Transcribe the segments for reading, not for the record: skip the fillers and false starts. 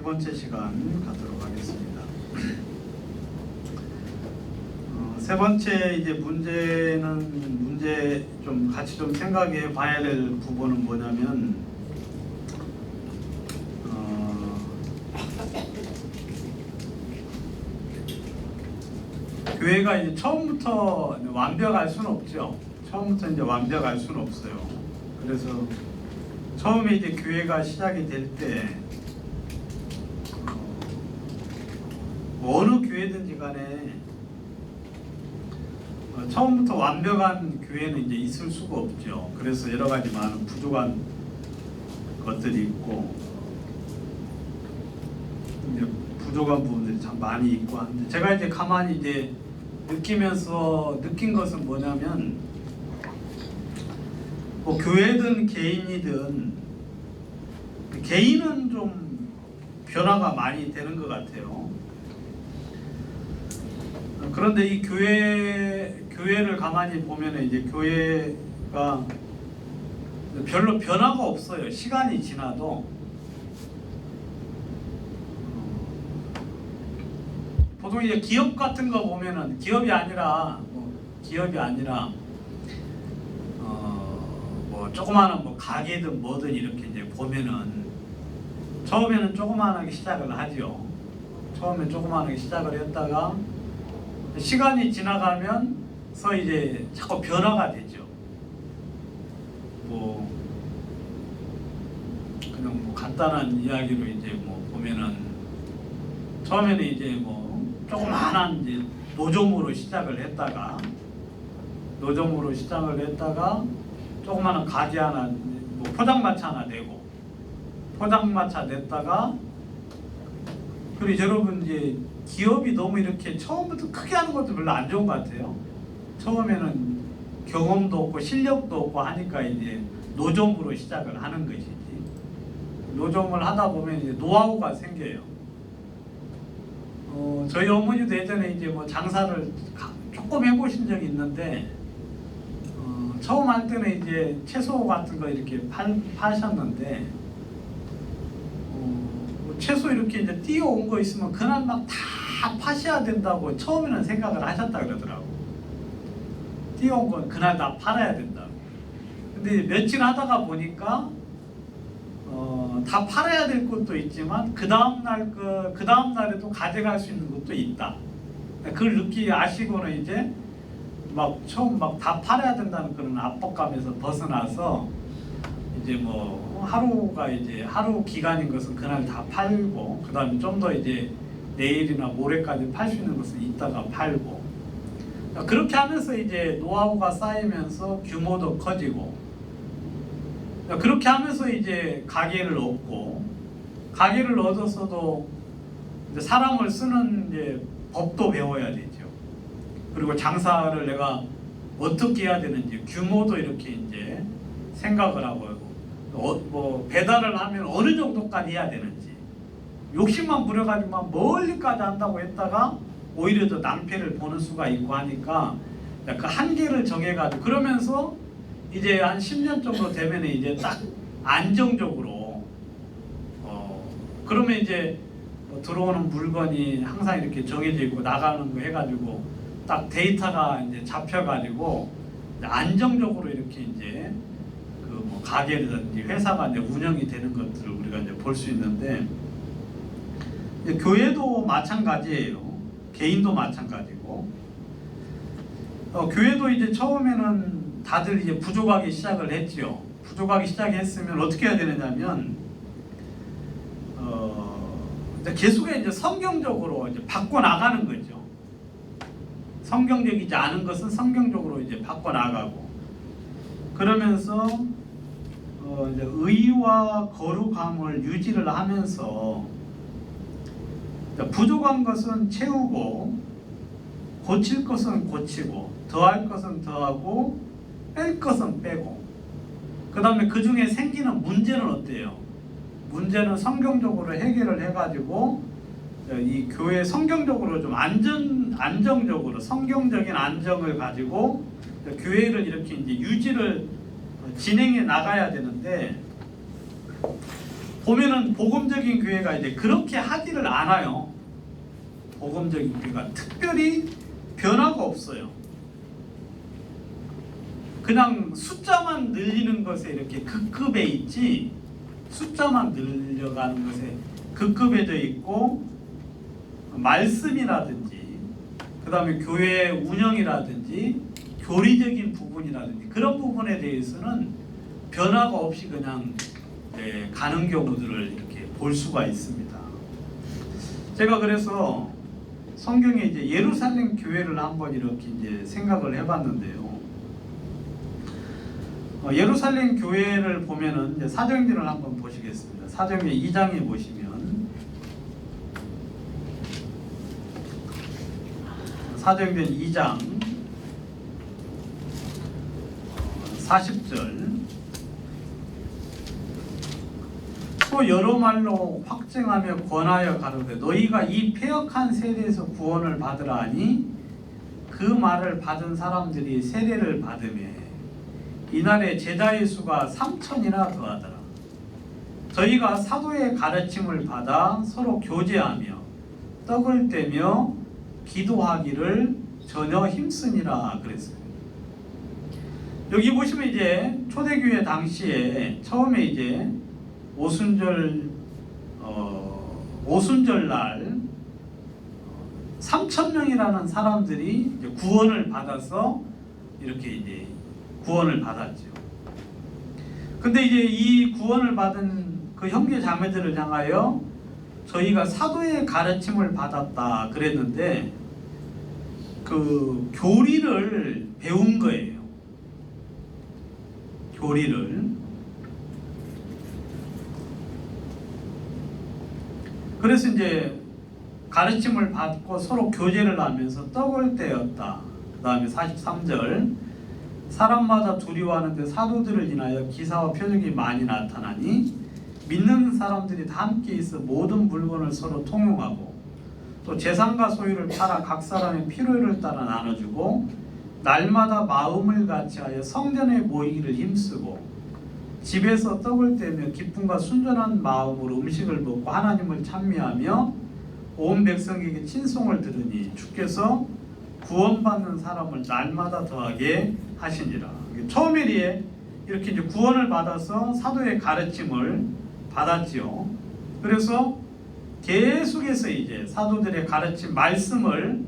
번째 시간 가도록 하겠습니다. 세 번째 이제 문제 좀 같이 좀 생각해 봐야 될 부분은 뭐냐면 교회가 이제 처음부터 완벽할 수는 없죠. 처음부터 이제 완벽할 수는 없어요. 그래서 처음에 이제 교회가 시작이 될 때 어느 교회든지 간에 처음부터 완벽한 교회는 이제 있을 수가 없죠. 그래서 여러 가지 많은 부족한 것들이 있고 이제 부족한 부분들이 참 많이 있고 한데 제가 이제 가만히 이제 느끼면서 느낀 것은 뭐냐면 뭐 교회든 개인이든 개인은 좀 변화가 많이 되는 것 같아요. 그런데 이 교회를 가만히 보면 이제 교회가 별로 변화가 없어요. 시간이 지나도 보통 이제 기업 같은 거 보면은 기업이 아니라 뭐 조그마한 뭐 가게든 뭐든 이렇게 이제 보면은 처음에는 조그마하게 시작을 하죠. 처음에 조그마하게 시작을 했다가 시간이 지나가면서 이제 자꾸 변화가 되죠. 뭐 그냥 뭐 간단한 이야기로 이제 뭐 보면은 처음에는 이제 뭐 조그마한 이제 노점으로 시작을 했다가 조그마한 가게 하나, 뭐 포장마차 하나 내고 포장마차 냈다가 그리고 여러분 이제 기업이 너무 이렇게 처음부터 크게 하는 것도 별로 안 좋은 것 같아요. 처음에는 경험도 없고 실력도 없고 하니까 이제 노점으로 시작을 하는 것이지. 노점을 하다 보면 이제 노하우가 생겨요. 저희 어머니도 예전에 이제 뭐 장사를 조금 해보신 적이 있는데 처음 할 때는 이제 채소 같은 거 이렇게 파셨는데 채소 이렇게 이제 띄어온 거 있으면 그날 막 다 파셔야 된다고 처음에는 생각을 하셨다 그러더라고. 띄어온 건 그날 다 팔아야 된다고. 근데 며칠 하다가 보니까 다 팔아야 될 것도 있지만 그 다음 날에도 가져갈 수 있는 것도 있다. 그걸 아시고는 이제 막 처음 막 다 팔아야 된다는 그런 압박감에서 벗어나서 이제 뭐 하루가 이제 하루 기간인 것은 그날 다 팔고 그 다음에 좀 더 이제 내일이나 모레까지 팔 수 있는 것은 이따가 팔고 그렇게 하면서 이제 노하우가 쌓이면서 규모도 커지고 그렇게 하면서 이제 가게를 얻고 가게를 얻어서도 이제 사람을 쓰는 이제 법도 배워야 되죠. 그리고 장사를 내가 어떻게 해야 되는지 규모도 이렇게 이제 생각을 하고 뭐 배달을 하면 어느 정도까지 해야 되는지 욕심만 부려가지고 막 멀리까지 한다고 했다가 오히려 더 낭패를 보는 수가 있고 하니까 그 한계를 정해가지고 그러면서 이제 한 10년 정도 되면 이제 딱 안정적으로 그러면 이제 들어오는 물건이 항상 이렇게 정해져 있고 나가는 거 해가지고 딱 데이터가 이제 잡혀가지고 안정적으로 이렇게 이제 그 뭐 가게든지 회사가 이제 운영이 되는 것들을 우리가 이제 볼 수 있는데 이제 교회도 마찬가지예요. 개인도 마찬가지고 교회도 이제 처음에는 다들 이제 부족하게 시작을 했죠. 부족하게 시작했으면 어떻게 해야 되느냐면 이제 계속해 이제 성경적으로 이제 바꿔 나가는 거죠. 성경적이지 않은 것은 성경적으로 이제 바꿔 나가고 그러면서 이제 의와 거룩함을 유지를 하면서 부족한 것은 채우고 고칠 것은 고치고 더할 것은 더하고 뺄 것은 빼고 그 다음에 그 중에 생기는 문제는 어때요? 문제는 성경적으로 해결을 해가지고 이 교회 성경적으로 좀 안정적으로 성경적인 안정을 가지고 교회를 이렇게 이제 유지를 진행해 나가야 되는데 보면은 복음적인 교회가 이제 그렇게 하지를 않아요. 복음적인 교회가 특별히 변화가 없어요. 그냥 숫자만 늘리는 것에 이렇게 급급해 있지, 숫자만 늘려가는 것에 급급해져 있고, 말씀이라든지 그 다음에 교회 운영이라든지 교리적인 부분이라든지 그런 부분에 대해서는 변화가 없이 그냥 가는 경우들을 이렇게 볼 수가 있습니다. 제가 그래서 성경에 이제 예루살렘 교회를 한번 이렇게 이제 생각을 해봤는데요. 예루살렘 교회를 보면은 이제 사도행전을 한번 보시겠습니다. 사도행전 2장에 보시면 사도행전 2장 40절 또 여러 말로 확증하며 권하여 가로되 너희가 이 패역한 세대에서 구원을 받으라 하니 그 말을 받은 사람들이 세례를 받으며 이날에 제자의 수가 3,000이나 더하더라. 저희가 사도의 가르침을 받아 서로 교제하며 떡을 떼며 기도하기를 전혀 힘쓰니라 그랬어요. 여기 보시면 이제 초대교회 당시에 처음에 이제 오순절 날 3,000명이라는 사람들이 이제 구원을 받아서 이렇게 이제 구원을 받았죠. 근데 이제 이 구원을 받은 그 형제 자매들을 향하여 저희가 사도의 가르침을 받았다 그랬는데 그 교리를 배운 거예요. 교리를. 그래서 이제 가르침을 받고 서로 교제를 하면서 떡을 떼었다. 그 다음에 43절 사람마다 두려워하는데 사도들을 인하여 기사와 표적이 많이 나타나니 믿는 사람들이 다 함께 있어 모든 물건을 서로 통용하고 또 재산과 소유를 팔아 각 사람의 필요를 따라 나눠주고 날마다 마음을 같이하여 성전에 모이기를 힘쓰고 집에서 떡을 떼며 기쁨과 순전한 마음으로 음식을 먹고 하나님을 찬미하며 온 백성에게 친송을 들으니 주께서 구원받는 사람을 날마다 더하게 하시니라. 처음에 이렇게 이제 구원을 받아서 사도의 가르침을 받았지요. 그래서 계속해서 이제 사도들의 가르침 말씀을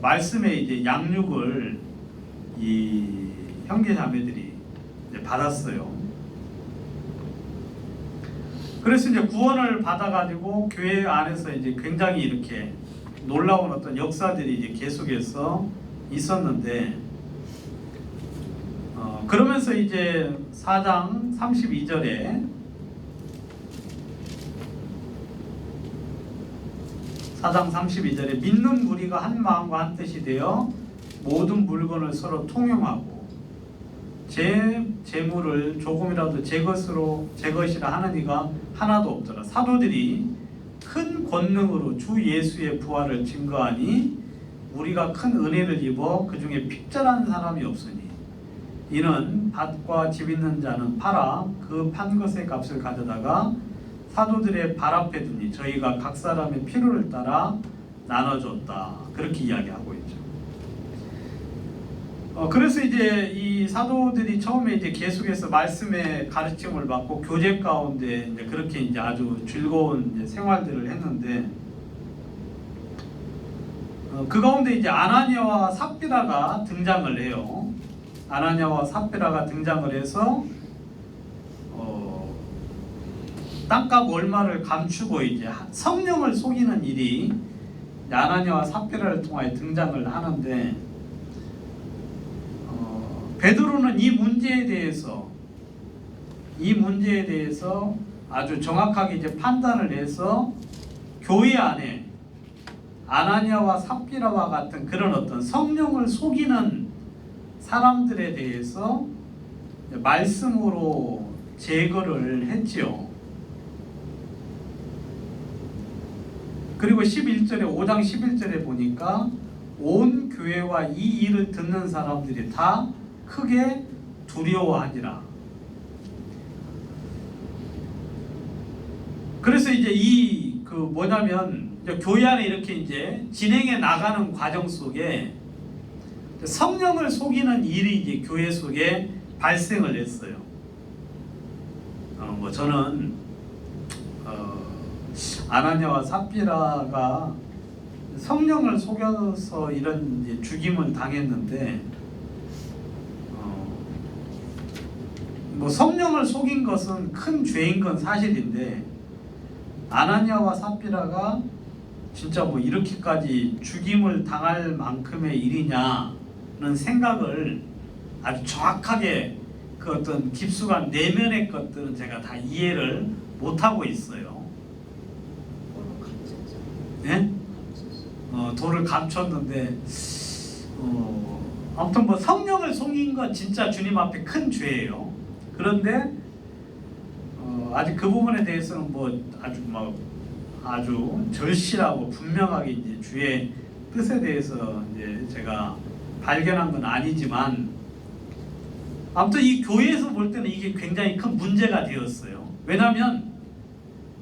말씀의 이제 양육을 이 형제자매들이 이제 받았어요. 그래서 이제 구원을 받아가지고 교회 안에서 이제 굉장히 이렇게 놀라운 어떤 역사들이 이제 계속해서 있었는데, 그러면서 이제 4장 32절에 믿는 무리가 한 마음과 한 뜻이 되어 모든 물건을 서로 통용하고 재물을 조금이라도 제 것이라 하는 이가 하나도 없더라. 사도들이 큰 권능으로 주 예수의 부활을 증거하니 우리가 큰 은혜를 입어 그 중에 핍절한 사람이 없으니 이는 밭과 집 있는 자는 팔아 그 판 것의 값을 가져다가 사도들의 발 앞에 두니 저희가 각 사람의 필요를 따라 나눠줬다. 그렇게 이야기하고 있죠. 그래서 이제 이 사도들이 처음에 이제 계속해서 말씀의 가르침을 받고 교제 가운데 이제 그렇게 이제 아주 즐거운 이제 생활들을 했는데, 그 가운데 이제 아나니아와 삽비라가 등장을 해요. 아나니아와 삽비라가 등장을 해서 땅값 얼마를 감추고 이제 성령을 속이는 일이 아나니아와 삽비라를 통하여 등장을 하는데, 베드로는 이 문제에 대해서 아주 정확하게 이제 판단을 해서 교회 안에 아나니아와 삽비라와 같은 그런 어떤 성령을 속이는 사람들에 대해서 말씀으로 제거를 했지요. 그리고 11절에 5장 11절에 보니까 온 교회와 이 일을 듣는 사람들이 다 크게 두려워하니라. 그래서 이제 이 그 뭐냐면 이제 교회 안에 이렇게 이제 진행해 나가는 과정 속에 성령을 속이는 일이 이제 교회 속에 발생을 했어요. 뭐 저는 아나니아와 삽비라가 성령을 속여서 이런 이제 죽임을 당했는데, 뭐 성령을 속인 것은 큰 죄인 건 사실인데, 아나니아와 삽비라가 진짜 뭐 이렇게까지 죽임을 당할 만큼의 일이냐는 생각을 아주 정확하게 그 어떤 깊숙한 내면의 것들은 제가 다 이해를 못하고 있어요. 네? 돌을 감췄는데 아무튼 뭐 성령을 속인 건 진짜 주님 앞에 큰 죄예요. 그런데 아직 그 부분에 대해서는 뭐 아주 절실하고 분명하게 이제 주의 뜻에 대해서 이제 제가 발견한 건 아니지만, 아무튼 이 교회에서 볼 때는 이게 굉장히 큰 문제가 되었어요. 왜냐하면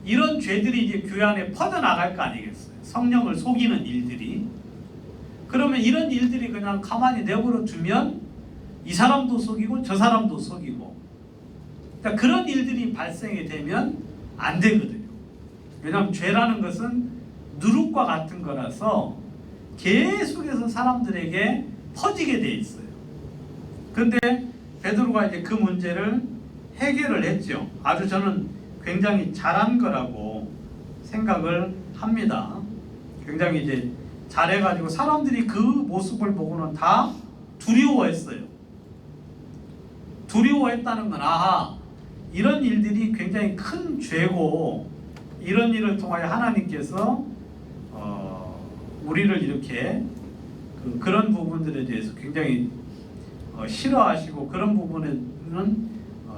이런 죄들이 이제 교회 안에 퍼져나갈 거 아니겠어요. 성령을 속이는 일들이. 그러면 이런 일들이 그냥 가만히 내버려 두면 이 사람도 속이고 저 사람도 속이고, 그러니까 그런 일들이 발생이 되면 안 되거든요. 왜냐하면 죄라는 것은 누룩과 같은 거라서 계속해서 사람들에게 퍼지게 돼 있어요. 그런데 베드로가 이제 그 문제를 해결을 했죠. 아주 저는 굉장히 잘한 거라고 생각을 합니다. 굉장히 이제 잘해가지고 사람들이 그 모습을 보고는 다 두려워했어요. 두려워했다는 건 아하, 이런 일들이 굉장히 큰 죄고, 이런 일을 통하여 하나님께서 우리를 이렇게 그런 부분들에 대해서 굉장히 싫어하시고, 그런 부분에는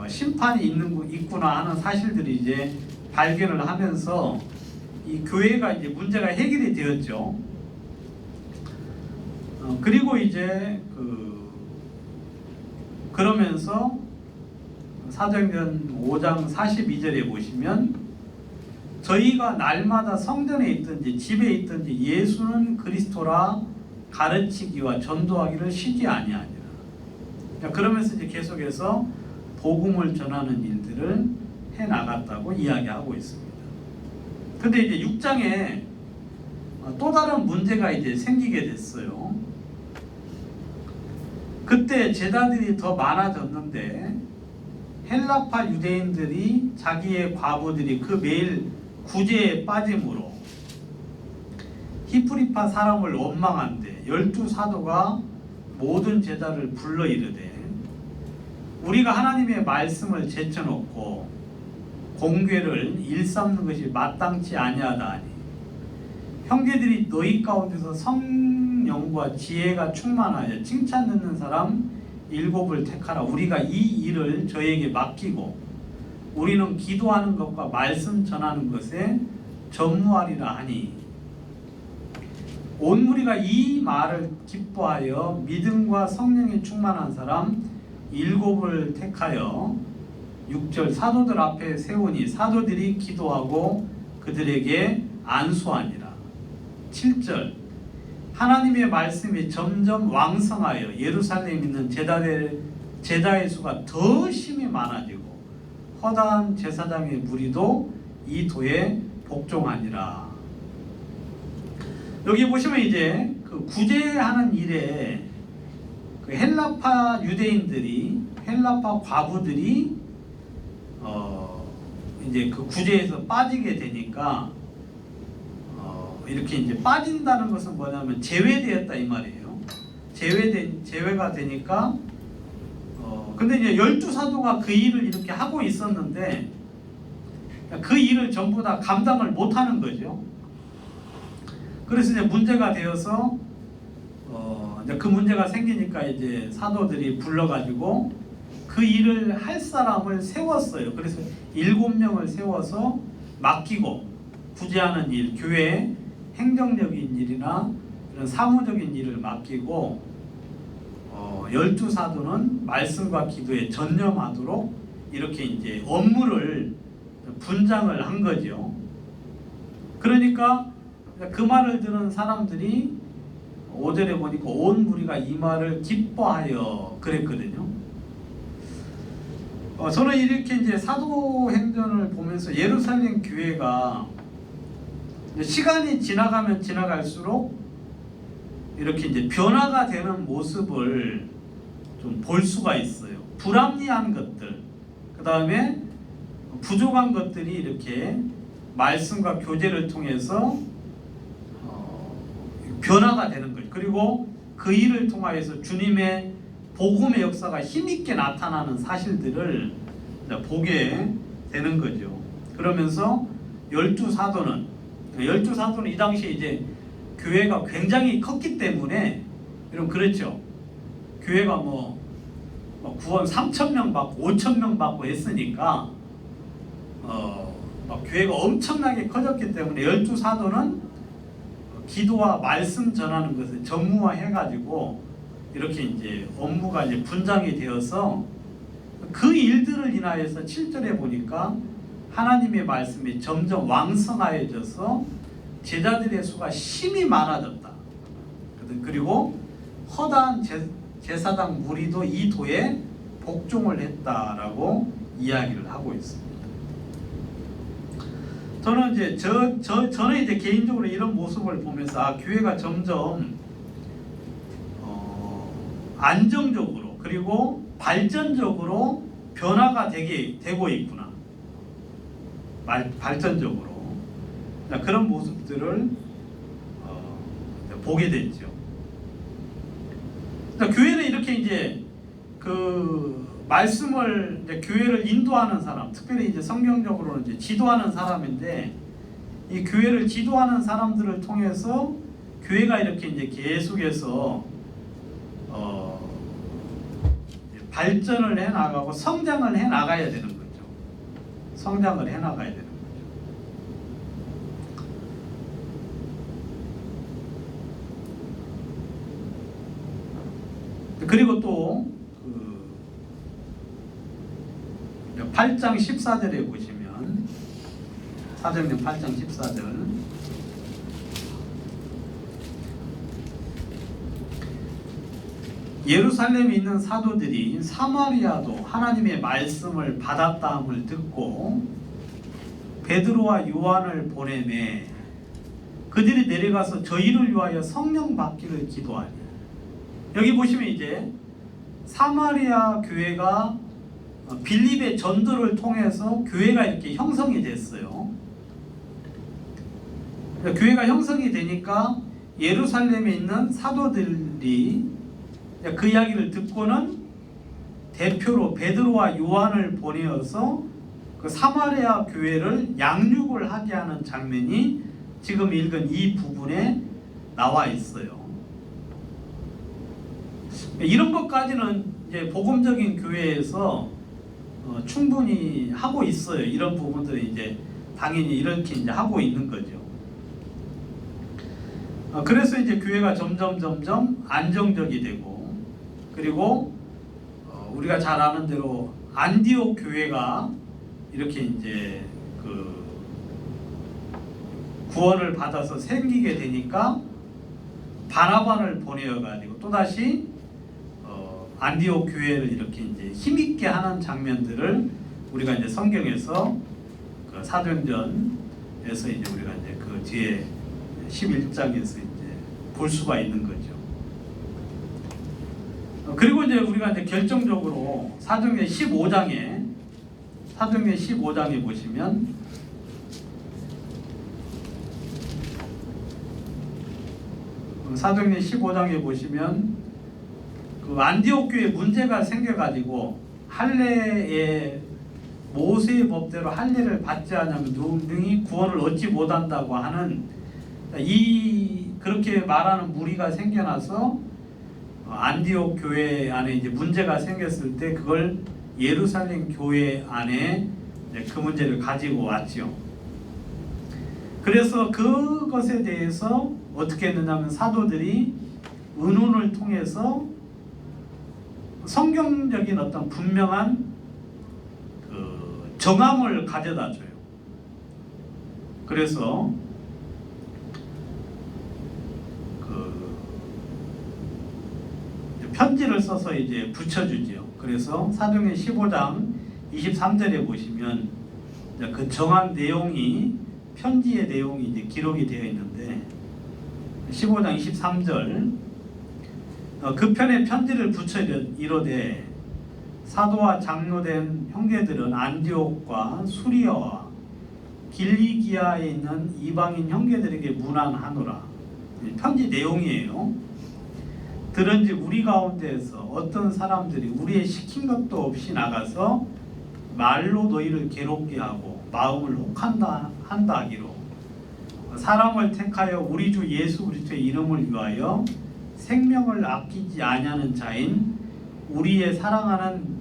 심판이 있구나 하는 사실들이 이제 발견을 하면서 이 교회가 이제 문제가 해결이 되었죠. 그리고 이제 그러면서 사도행전 5장 42절에 보시면, 저희가 날마다 성전에 있든지 집에 있든지 예수는 그리스도라 가르치기와 전도하기를 쉬지 아니하니라. 그러면서 이제 계속해서 복음을 전하는 일들을 해 나갔다고 이야기하고 있습니다. 근데 이제 6장에 또 다른 문제가 이제 생기게 됐어요. 그때 제자들이 더 많아졌는데 헬라파 유대인들이 자기의 과부들이 그 매일 구제에 빠짐으로 히프리파 사람을 원망한데 12사도가 모든 제자를 불러 이르되, 우리가 하나님의 말씀을 제쳐놓고 공궤를 일삼는 것이 마땅치 아니하다 하니, 형제들이 너희 가운데서 성령과 지혜가 충만하여 칭찬 듣는 사람 7을 택하라. 우리가 이 일을 저에게 맡기고 우리는 기도하는 것과 말씀 전하는 것에 전무하리라 하니, 온 무리가 이 말을 기뻐하여 믿음과 성령에 충만한 사람 7을 택하여 6절 사도들 앞에 세우니 사도들이 기도하고 그들에게 안수하니라. 7절 하나님의 말씀이 점점 왕성하여 예루살렘에 있는 제자의 수가 더 심히 많아지고 허다한 제사장의 무리도 이 도에 복종하니라. 여기 보시면 이제 그 구제하는 일에 그 헬라파 유대인들이, 헬라파 과부들이 이제 그 구제에서 빠지게 되니까, 이렇게 이제 빠진다는 것은 뭐냐면 제외되었다 이 말이에요. 제외가 되니까 근데 이제 12사도가 그 일을 이렇게 하고 있었는데 그 일을 전부 다 감당을 못하는 거죠. 그래서 이제 문제가 되어서 이제 그 문제가 생기니까 이제 사도들이 불러가지고 그 일을 할 사람을 세웠어요. 그래서 7명을 세워서 맡기고 구제하는 일, 교회 행정적인 일이나 이런 사무적인 일을 맡기고 12사도는 말씀과 기도에 전념하도록 이렇게 이제 업무를 분장을 한 거죠. 그러니까 그 말을 들은 사람들이 5절에 보니까 온 무리가 이 말을 기뻐하여 그랬거든요. 저는 이렇게 이제 사도행전을 보면서 예루살렘 교회가 시간이 지나가면 지나갈수록 이렇게 이제 변화가 되는 모습을 좀 볼 수가 있어요. 불합리한 것들, 그 다음에 부족한 것들이 이렇게 말씀과 교제를 통해서 변화가 되는 거예요. 그리고 그 일을 통하여서 주님의 복음의 역사가 힘있게 나타나는 사실들을 보게 되는 거죠. 그러면서 열두 사도는 이 당시에 이제 교회가 굉장히 컸기 때문에, 여러분 그렇죠. 교회가 뭐 구원 3,000명 받고 5,000명 받고 했으니까 교회가 엄청나게 커졌기 때문에 열두 사도는 기도와 말씀 전하는 것을 전무화해가지고 이렇게 이제 업무가 이제 분장이 되어서 그 일들을 인하여서 7절에 보니까 하나님의 말씀이 점점 왕성하여져서 제자들의 수가 심히 많아졌다. 그리고 허다한 제사장 무리도 이 도에 복종을 했다라고 이야기를 하고 있습니다. 저는 이제 저는 이제 개인적으로 이런 모습을 보면서 교회가 점점 안정적으로 그리고 발전적으로 변화가 되고 있구나. 발전적으로 그런 모습들을 보게 됐죠. 교회는 이렇게 이제 그 말씀을 이제 교회를 인도하는 사람, 특별히 이제 성경적으로는 이제 지도하는 사람인데, 이 교회를 지도하는 사람들을 통해서 교회가 이렇게 이제 계속해서 발전을 해 나가고 성장을 해 나가야 되는 거죠. 성장을 해 나가야 되는 거죠. 그리고 또 8장 14절에 보시면, 사도행전 8장 14절, 예루살렘에 있는 사도들이 사마리아도 하나님의 말씀을 받았다함을 듣고 베드로와 요한을 보내매 그들이 내려가서 저희를 위하여 성령 받기를 기도하니. 여기 보시면 이제 사마리아 교회가 빌립의 전도를 통해서 교회가 이렇게 형성이 됐어요. 교회가 형성이 되니까 예루살렘에 있는 사도들이 그 이야기를 듣고는 대표로 베드로와 요한을 보내어서 그 사마리아 교회를 양육을 하게 하는 장면이 지금 읽은 이 부분에 나와 있어요. 이런 것까지는 이제 복음적인 교회에서 충분히 하고 있어요. 이런 부분들이 이제 당연히 이렇게 이제 하고 있는 거죠. 그래서 이제 교회가 점점 안정적이 되고, 그리고 우리가 잘 아는 대로 안디옥 교회가 이렇게 이제 그 구원을 받아서 생기게 되니까 바나바를 보내어 가지고 또 다시 안디옥 교회를 이렇게 이제 힘있게 하는 장면들을 우리가 이제 성경에서 그 사도행전에서 이제 우리가 이제 그 뒤에 11장에서 이제 볼 수가 있는 거죠. 그리고 이제 우리가 이제 결정적으로 사도행전 15장에 보시면 사도행전 15장에 보시면 그 안디옥 교회에 문제가 생겨가지고 할례의 모세의 법대로 할례를 받지 않으면 능히 구원을 얻지 못한다고 하는 그렇게 말하는 무리가 생겨나서 안디옥 교회 안에 이제 문제가 생겼을 때 그걸 예루살렘 교회 안에 그 문제를 가지고 왔죠. 그래서 그것에 대해서 어떻게 했느냐면 사도들이 의논을 통해서 성경적인 어떤 분명한 그 정함을 가져다 줘요. 그래서 편지를 써서 이제 붙여주죠. 그래서 사도행전 15장 23절에 보시면 그 정한 내용이 편지의 내용이 이제 기록이 되어 있는데 15장 23절 그 편에 편지를 붙여 이르되 사도와 장로된 형제들은 안디옥과 수리아와 길리기아에 있는 이방인 형제들에게 문안하노라. 편지 내용이에요. 들은즉 우리 가운데에서 어떤 사람들이 우리의 시킨 것도 없이 나가서 말로 너희를 괴롭게 하고 마음을 혹한다 하기로 사람을 택하여 우리 주 예수 그리스도의 이름을 위하여 생명을 아끼지 아니하는 자인 우리의 사랑하는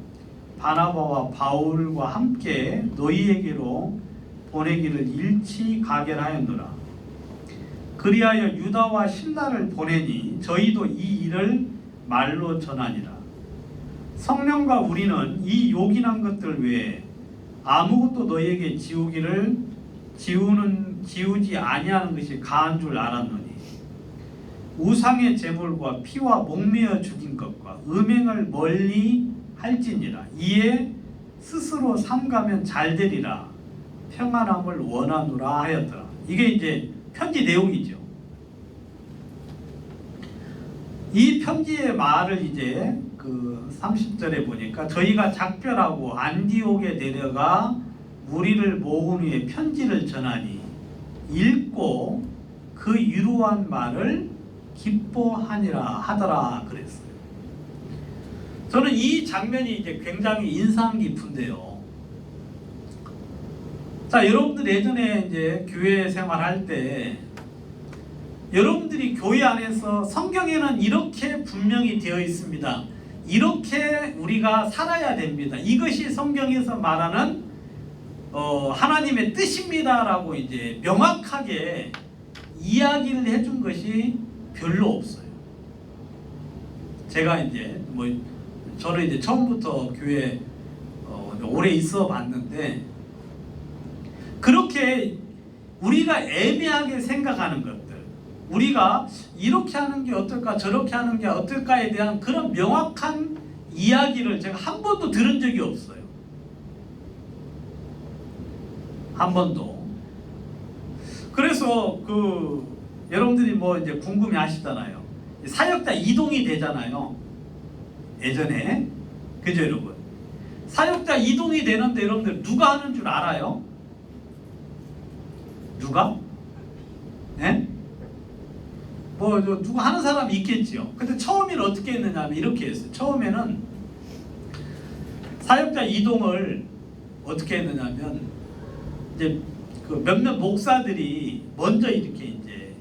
바나바와 바울과 함께 너희에게로 보내기를 일치 가결하였노라. 그리하여 유다와 신라를 보내니 저희도 이 일을 말로 전하니라. 성령과 우리는 이 요긴한 것들 외에 아무것도 너희에게 지우지 아니하는 것이 가한 줄 알았노니 우상의 제물과 피와 목매어 죽인 것과 음행을 멀리 할지니라. 이에 스스로 삼가면 잘되리라. 평안함을 원하노라 하였더라. 이게 이제 편지 내용이죠. 이 편지의 말을 이제 그 30절에 보니까 저희가 작별하고 안디옥에 내려가 무리를 모은 후에 편지를 전하니 읽고 그 유로한 말을 기뻐하니라 하더라 그랬어요. 저는 이 장면이 이제 굉장히 인상 깊은데요. 자, 여러분들 예전에 이제 교회 생활할 때 여러분들이 교회 안에서 성경에는 이렇게 분명히 되어 있습니다. 이렇게 우리가 살아야 됩니다. 이것이 성경에서 말하는 하나님의 뜻입니다라고 이제 명확하게 이야기를 해준 것이 별로 없어요. 제가 이제 저는 이제 처음부터 교회 오래 있어 봤는데 그렇게 우리가 애매하게 생각하는 것들, 우리가 이렇게 하는 게 어떨까 저렇게 하는 게 어떨까에 대한 그런 명확한 이야기를 제가 한 번도 들은 적이 없어요. 한 번도. 그래서 여러분들이 이제 궁금해 하시잖아요. 사역자 이동이 되잖아요. 예전에. 그죠, 여러분? 사역자 이동이 되는데 여러분들 누가 하는 줄 알아요? 누가? 네? 누가 하는 사람이 있겠지요. 근데 처음에는 어떻게 했느냐 하면 이렇게 했어요. 처음에는 사역자 이동을 어떻게 했느냐 하면 이제 그 몇몇 목사들이 먼저 이렇게 이제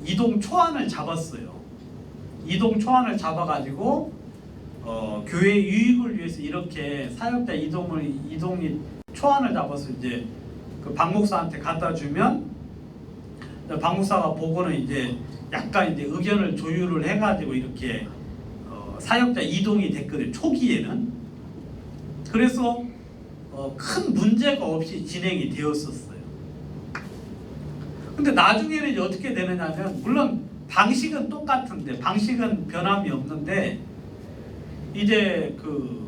이동 초안을 잡았어요. 이동 초안을 잡아가지고 교회 유익을 위해서 이렇게 사역자 이동이 초안을 잡아서 이제 그 박 목사한테 갖다 주면 박 목사가 보고는 이제 약간 이제 의견을 조율을 해가지고 이렇게 사역자 이동이 됐거든요. 초기에는. 그래서 큰 문제가 없이 진행이 되었었어요. 근데 나중에는 이제 어떻게 되느냐면 물론 방식은 똑같은데 방식은 변함이 없는데 이제 그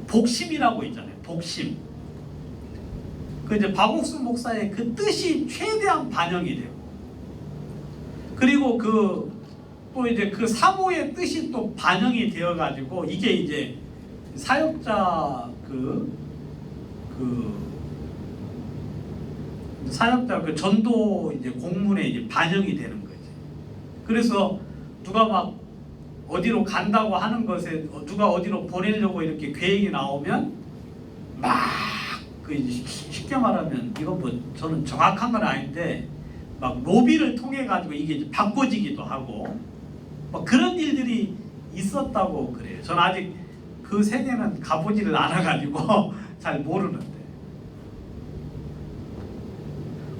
복심이라고 있잖아요. 복심. 그 이제 박옥수 목사의 그 뜻이 최대한 반영이 돼요. 그리고 또 이제 그 사모의 뜻이 또 반영이 되어 가지고 이게 이제 사역자 사역자 전도 이제 공문에 이제 반영이 되는 거지. 그래서 누가 막 어디로 간다고 하는 것에 누가 어디로 보내려고 이렇게 계획이 나오면 막 이제 쉽게 말하면 이건 저는 정확한 건 아닌데 막 로비를 통해 가지고 이게 이제 바꿔지기도 하고 뭐 그런 일들이 있었다고 그래요. 저는 아직 그 세계는 가보지를 않아가지고 잘 모르는데.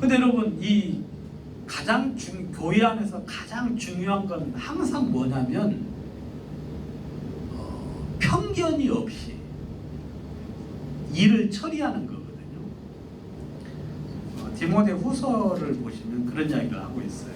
근데 여러분 이 교회 안에서 가장 중요한 건 항상 뭐냐면 편견이 없이 일을 처리하는 거거든요. 디모데 후서를 보시면 그런 이야기를 하고 있어요.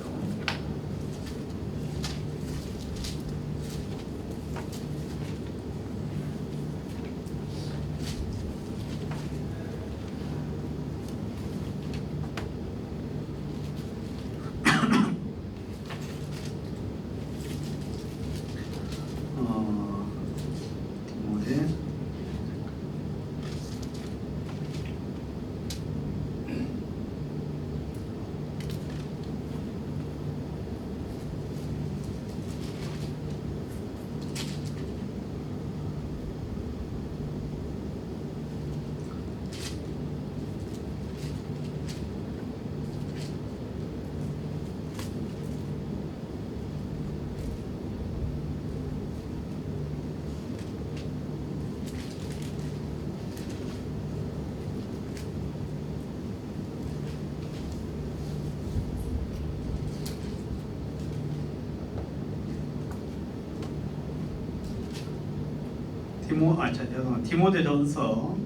디모데전서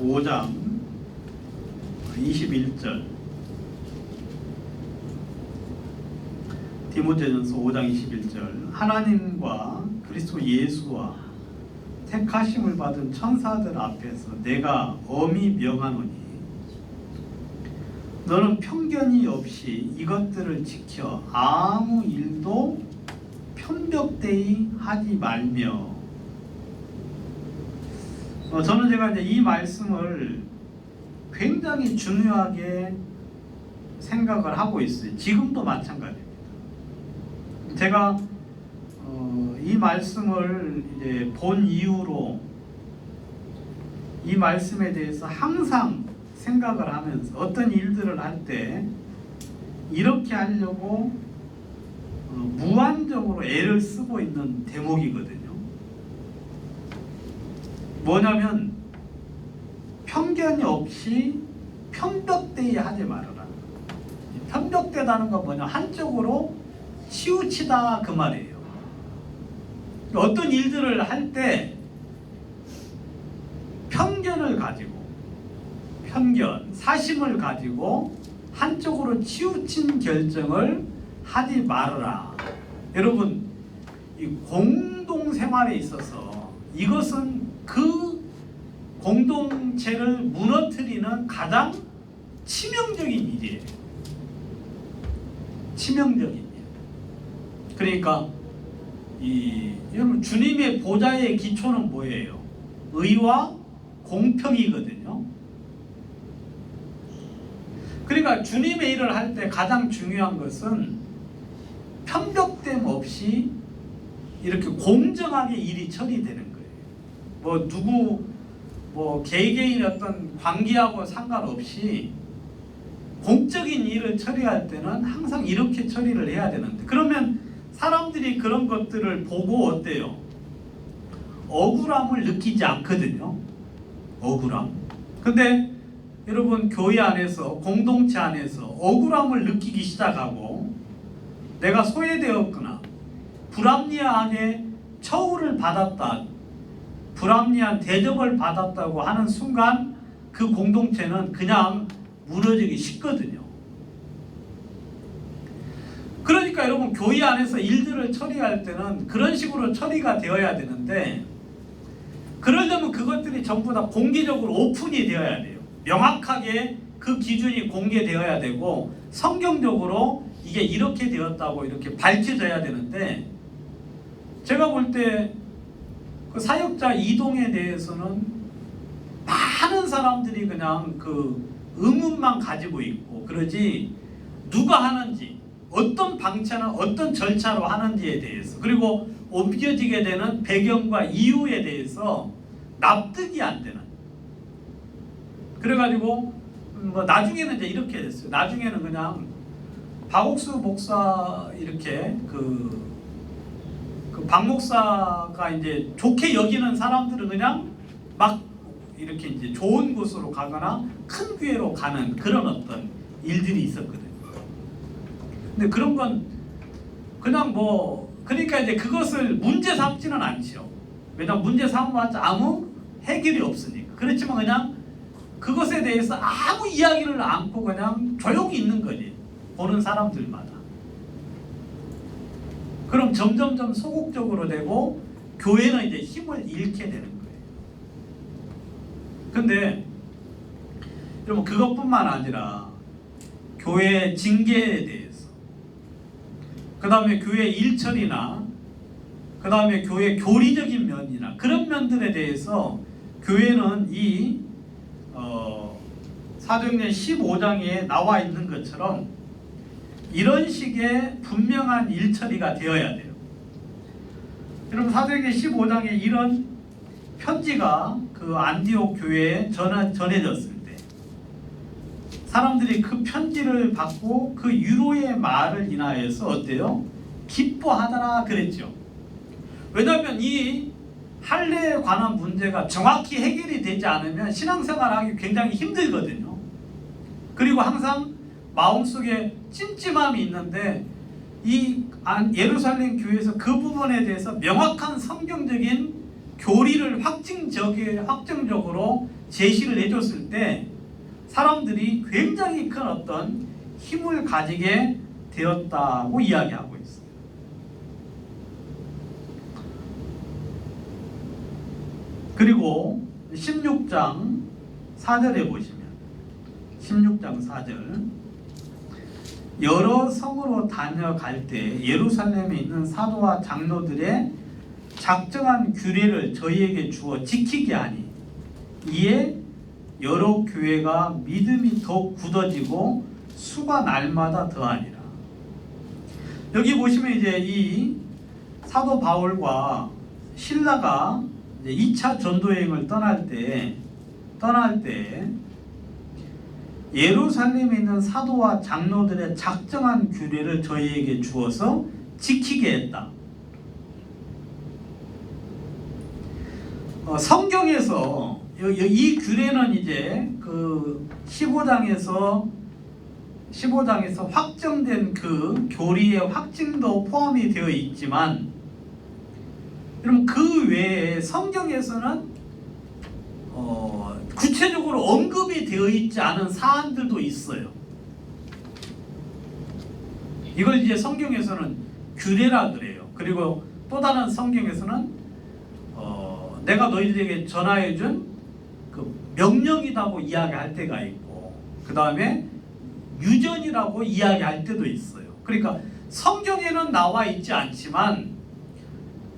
5장 21절. 디모데전서 5장 21절. 하나님과 그리스도 예수와 택하심을 받은 천사들 앞에서 내가 엄히 명하노니 너는 편견이 없이 이것들을 지켜 아무 일도 편벽되이 하지 말며. 저는 제가 이제 이 말씀을 굉장히 중요하게 생각을 하고 있어요. 지금도 마찬가지입니다. 제가 이 말씀을 이제 본 이후로 이 말씀에 대해서 항상 생각을 하면서 어떤 일들을 할 때 이렇게 하려고 무한적으로 애를 쓰고 있는 대목이거든요. 뭐냐면 편견이 없이 편벽되이 하지 말아라. 편벽되다는 건 뭐냐, 한쪽으로 치우치다 그 말이에요. 어떤 일들을 할 때 편견을 가지고, 편견, 사심을 가지고 한쪽으로 치우친 결정을 하지 말아라. 여러분, 이 공동생활에 있어서 이것은 그 공동체를 무너뜨리는 가장 치명적인 일이에요. 치명적인 일. 그러니까 여러분, 주님의 보좌의 기초는 뭐예요? 의와 공평이거든요. 그러니까 주님의 일을 할 때 가장 중요한 것은 편벽됨 없이 이렇게 공정하게 일이 처리되는 거예요. 개개인의 어떤 관계하고 상관없이 공적인 일을 처리할 때는 항상 이렇게 처리를 해야 되는데, 그러면 사람들이 그런 것들을 보고 어때요? 억울함을 느끼지 않거든요. 억울함. 근데 여러분, 교회 안에서, 공동체 안에서 억울함을 느끼기 시작하고 내가 소외되었구나, 불합리하게 처우를 받았다, 불합리한 대접을 받았다고 하는 순간 그 공동체는 그냥 무너지기 쉽거든요. 그러니까 여러분, 교회 안에서 일들을 처리할 때는 그런 식으로 처리가 되어야 되는데, 그러려면 그것들이 전부 다 공개적으로 오픈이 되어야 돼요. 명확하게 그 기준이 공개되어야 되고, 성경적으로 이게 이렇게 되었다고 이렇게 밝혀져야 되는데, 제가 볼 때 그 사역자 이동에 대해서는 많은 사람들이 그냥 그 의문만 가지고 있고, 그러지 누가 하는지, 어떤 방차나 어떤 절차로 하는지에 대해서, 그리고 옮겨지게 되는 배경과 이유에 대해서 납득이 안 되는. 그래가지고 나중에는 이제 이렇게 됐어요. 나중에는 그냥 박옥수 목사 이렇게 박 목사가 이제 좋게 여기는 사람들은 그냥 막 이렇게 이제 좋은 곳으로 가거나 큰 교회로 가는 그런 어떤 일들이 있었거든요. 근데 그런 건 그냥 그러니까 이제 그것을 문제 삼지는 않죠. 왜냐면 문제 삼아봤자 아무 해결이 없으니까. 그렇지만 그냥 그것에 대해서 아무 이야기를 않고 그냥 조용히 있는 거지, 보는 사람들마다. 그럼 점점점 소극적으로 되고 교회는 이제 힘을 잃게 되는 거예요. 근데 여러분, 그것뿐만 아니라 교회 징계에 대해서, 그 다음에 교회 일처리나, 그 다음에 교회 교리적인 면이나 그런 면들에 대해서 교회는 이 사도행전 15장에 나와 있는 것처럼 이런 식의 분명한 일처리가 되어야 돼요. 여러분, 사도행전 15장에 이런 편지가 그 안디옥 교회에 전해졌을 때 사람들이 그 편지를 받고 그 유로의 말을 인하여서 어때요? 기뻐하더라 그랬죠. 왜냐하면 이 할례에 관한 문제가 정확히 해결이 되지 않으면 신앙생활하기 굉장히 힘들거든요. 그리고 항상 마음속에 찜찜함이 있는데, 이 예루살렘 교회에서 그 부분에 대해서 명확한 성경적인 교리를 확정적으로 제시를 해줬을 때 사람들이 굉장히 큰 어떤 힘을 가지게 되었다고 이야기하고 있어요. 그리고 16장 4절에 보시면 16장 4절 여러 성으로 다녀갈 때 예루살렘에 있는 사도와 장로들의 작정한 규례를 저희에게 주어 지키게 하니 이에 여러 교회가 믿음이 더욱 굳어지고 수가 날마다 더하니라. 여기 보시면 이제 이 사도 바울과 실라가 이제 2차 전도 여행을 떠날 때 예루살렘에 있는 사도와 장로들의 작정한 규례를 저희에게 주어서 지키게 했다. 성경에서 이 규례는 이제 그 15장에서 확정된 그 교리의 확증도 포함이 되어 있지만, 여러분 그 외에 성경에서는 구체적으로 언급이 되어 있지 않은 사안들도 있어요. 이걸 이제 성경에서는 규례라 그래요. 그리고 또 다른 성경에서는 내가 너희들에게 전하여준 그 명령이라고 이야기할 때가 있고, 그 다음에 유전이라고 이야기할 때도 있어요. 그러니까 성경에는 나와 있지 않지만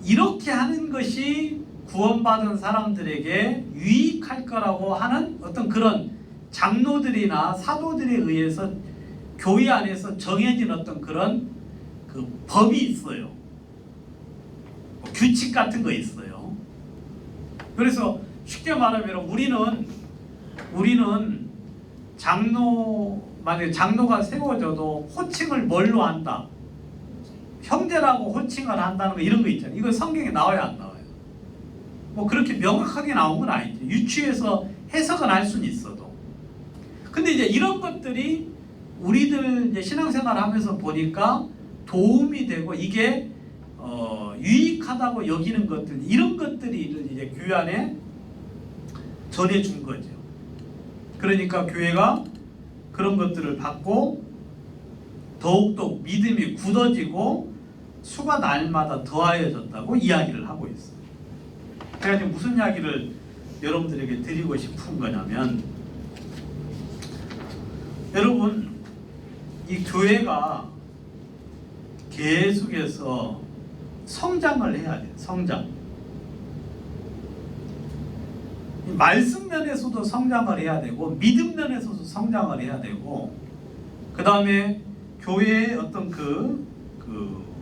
이렇게 하는 것이 구원받은 사람들에게 유익할 거라고 하는 어떤 그런 장로들이나 사도들에 의해서 교회 안에서 정해진 어떤 그런 그 법이 있어요. 규칙 같은 거 있어요. 그래서 쉽게 말하면 우리는 만약에 장로가 세워져도 호칭을 뭘로 한다? 형제라고 호칭을 한다는 거, 이런 거 있잖아요. 이거 성경에 나와야 안 나와요? 뭐 그렇게 명확하게 나온 건 아니죠. 유추해서 해석은 할 수는 있어도. 근데 이제 이런 것들이 우리들 이제 신앙생활 하면서 보니까 도움이 되고 이게 유익하다고 여기는 것들, 이런 것들이 이제 교회 안에 전해준 거죠. 그러니까 교회가 그런 것들을 받고 더욱더 믿음이 굳어지고 수가 날마다 더하여졌다고 이야기를 하고 있어요. 제가 지금 무슨 이야기를 여러분들에게 드리고 싶은 거냐면, 여러분 이 교회가 계속해서 성장을 해야 돼요. 성장. 말씀 면에서도 성장을 해야 되고 믿음 면에서도 성장을 해야 되고, 그 다음에 교회의 어떤 그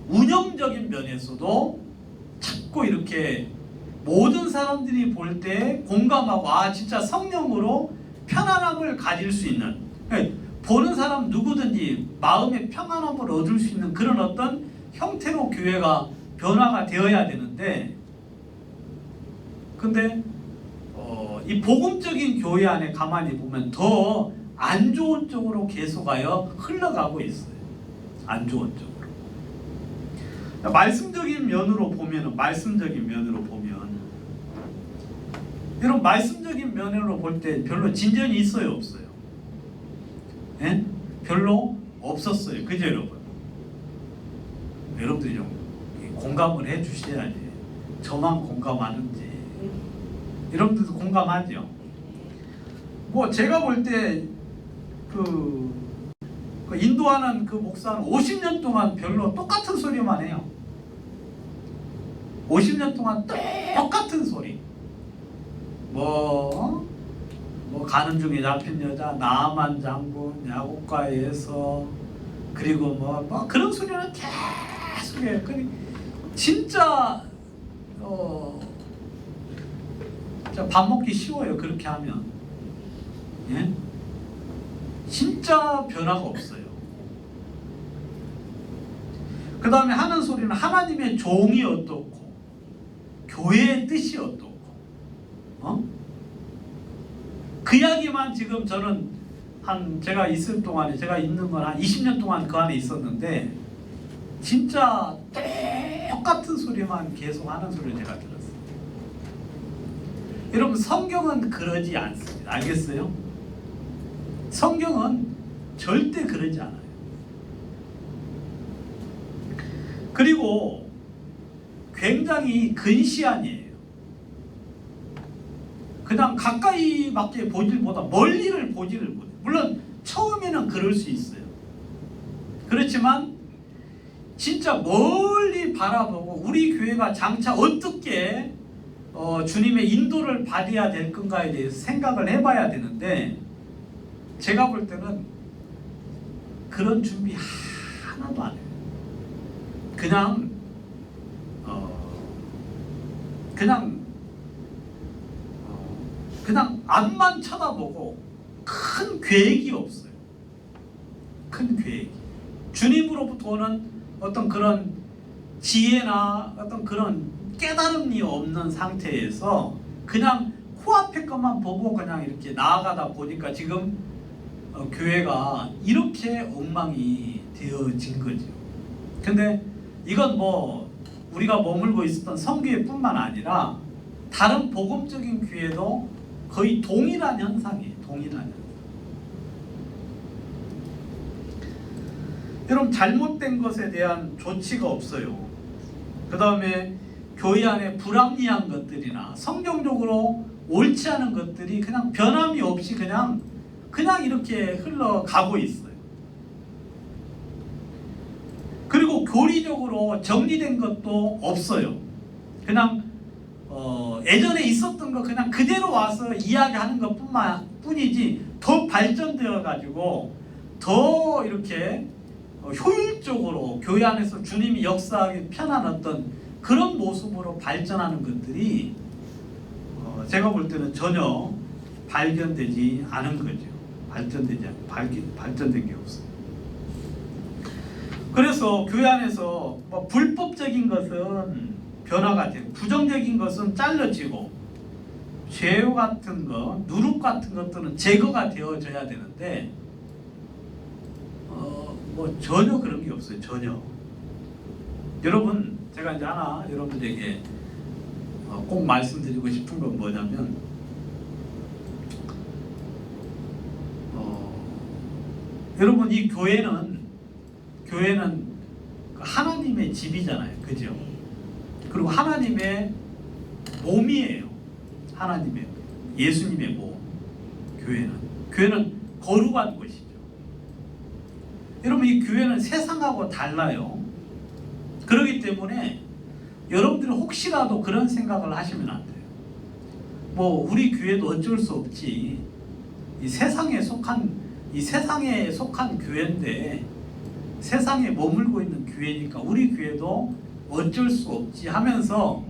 운영적인 면에서도 자꾸 이렇게 모든 사람들이 볼 때 공감하고 진짜 성령으로 편안함을 가질 수 있는, 보는 사람 누구든지 마음의 평안함을 얻을 수 있는 그런 어떤 형태로 교회가 변화가 되어야 되는데, 근데 이 복음적인 교회 안에 가만히 보면 더 안 좋은 쪽으로 계속하여 흘러가고 있어요. 안 좋은 쪽으로. 말씀적인 면으로 보면 여러분 말씀적인 면으로 볼 때 별로 진전이 있어요, 없어요? 예? 별로 없었어요. 그죠, 여러분? 여러분들이 좀 공감을 해 주셔야지. 저만 공감하는지. 여러분들도 공감하죠? 뭐 제가 볼 때 그 인도하는 그 목사는 50년 동안 별로 똑같은 소리만 해요. 50년 동안 똑같은 소리. 뭐 가는 중에 잡힌 여자, 나아만 장군, 야곱과에서, 그리고 뭐 그런 소리는 계속 해요. 진짜 밥 먹기 쉬워요. 그렇게 하면. 예? 진짜 변화가 없어요. 그 다음에 하는 소리는 하나님의 종이 어떻고 교회의 뜻이 어떻고 그 이야기만 지금 저는 제가 있을 동안에, 제가 있는 건 한 20년 동안 그 안에 있었는데 진짜 똑같은 소리만 계속 하는 소리를 제가 들었어요. 여러분 성경은 그러지 않습니다. 알겠어요? 성경은 절대 그러지 않아요. 그리고 굉장히 근시안이에요. 그냥 가까이밖에 보질보다 멀리를 보지를 못해요. 물론 처음에는 그럴 수 있어요. 그렇지만 진짜 멀리 바라보고 우리 교회가 장차 어떻게 주님의 인도를 받아야 될 건가에 대해서 생각을 해봐야 되는데, 제가 볼 때는 그런 준비 하나도 안 해요. 그냥 앞만 쳐다보고 큰 계획이 없어요. 큰 계획. 주님으로부터 오는 어떤 그런 지혜나 어떤 그런 깨달음이 없는 상태에서 그냥 코앞에 것만 보고 그냥 이렇게 나아가다 보니까 지금 교회가 이렇게 엉망이 되어진 거죠. 근데 이건 뭐 우리가 머물고 있었던 성교회뿐만 아니라 다른 복음적인 교회도 거의 동일한 현상이에요. 동일한 현상. 여러분, 잘못된 것에 대한 조치가 없어요. 그 다음에 교회 안에 불합리한 것들이나 성경적으로 옳지 않은 것들이 그냥 변함이 없이 그냥 이렇게 흘러가고 있어요. 그리고 교리적으로 정리된 것도 없어요. 그냥 예전에 있었던 거 그냥 그대로 와서 이야기하는 것뿐이지 더 발전되어 가지고 더 이렇게 효율적으로 교회 안에서 주님이 역사하기 편한 어떤 그런 모습으로 발전하는 것들이 제가 볼 때는 전혀 발견되지 않은 거죠. 발전된 게 없어요. 그래서 교회 안에서 뭐 불법적인 것은 변화가 되고 부정적인 것은 잘라지고 죄요 같은 거, 누룩 같은 것들은 제거가 되어져야 되는데 뭐 전혀 그런 게 없어요. 전혀. 여러분, 제가 이제 하나 여러분들에게 꼭 말씀드리고 싶은 건 뭐냐면 여러분, 이 교회는 하나님의 집이잖아요. 그죠? 그리고 하나님의 몸이에요. 하나님의, 예수님의 몸. 교회는 거룩한 곳이죠. 여러분, 이 교회는 세상하고 달라요. 그렇기 때문에 여러분들이 혹시라도 그런 생각을 하시면 안 돼요. 뭐 우리 교회도 어쩔 수 없지. 이 세상에 속한 교회인데, 세상에 머물고 있는 교회니까 우리 교회도 어쩔 수 없지 하면서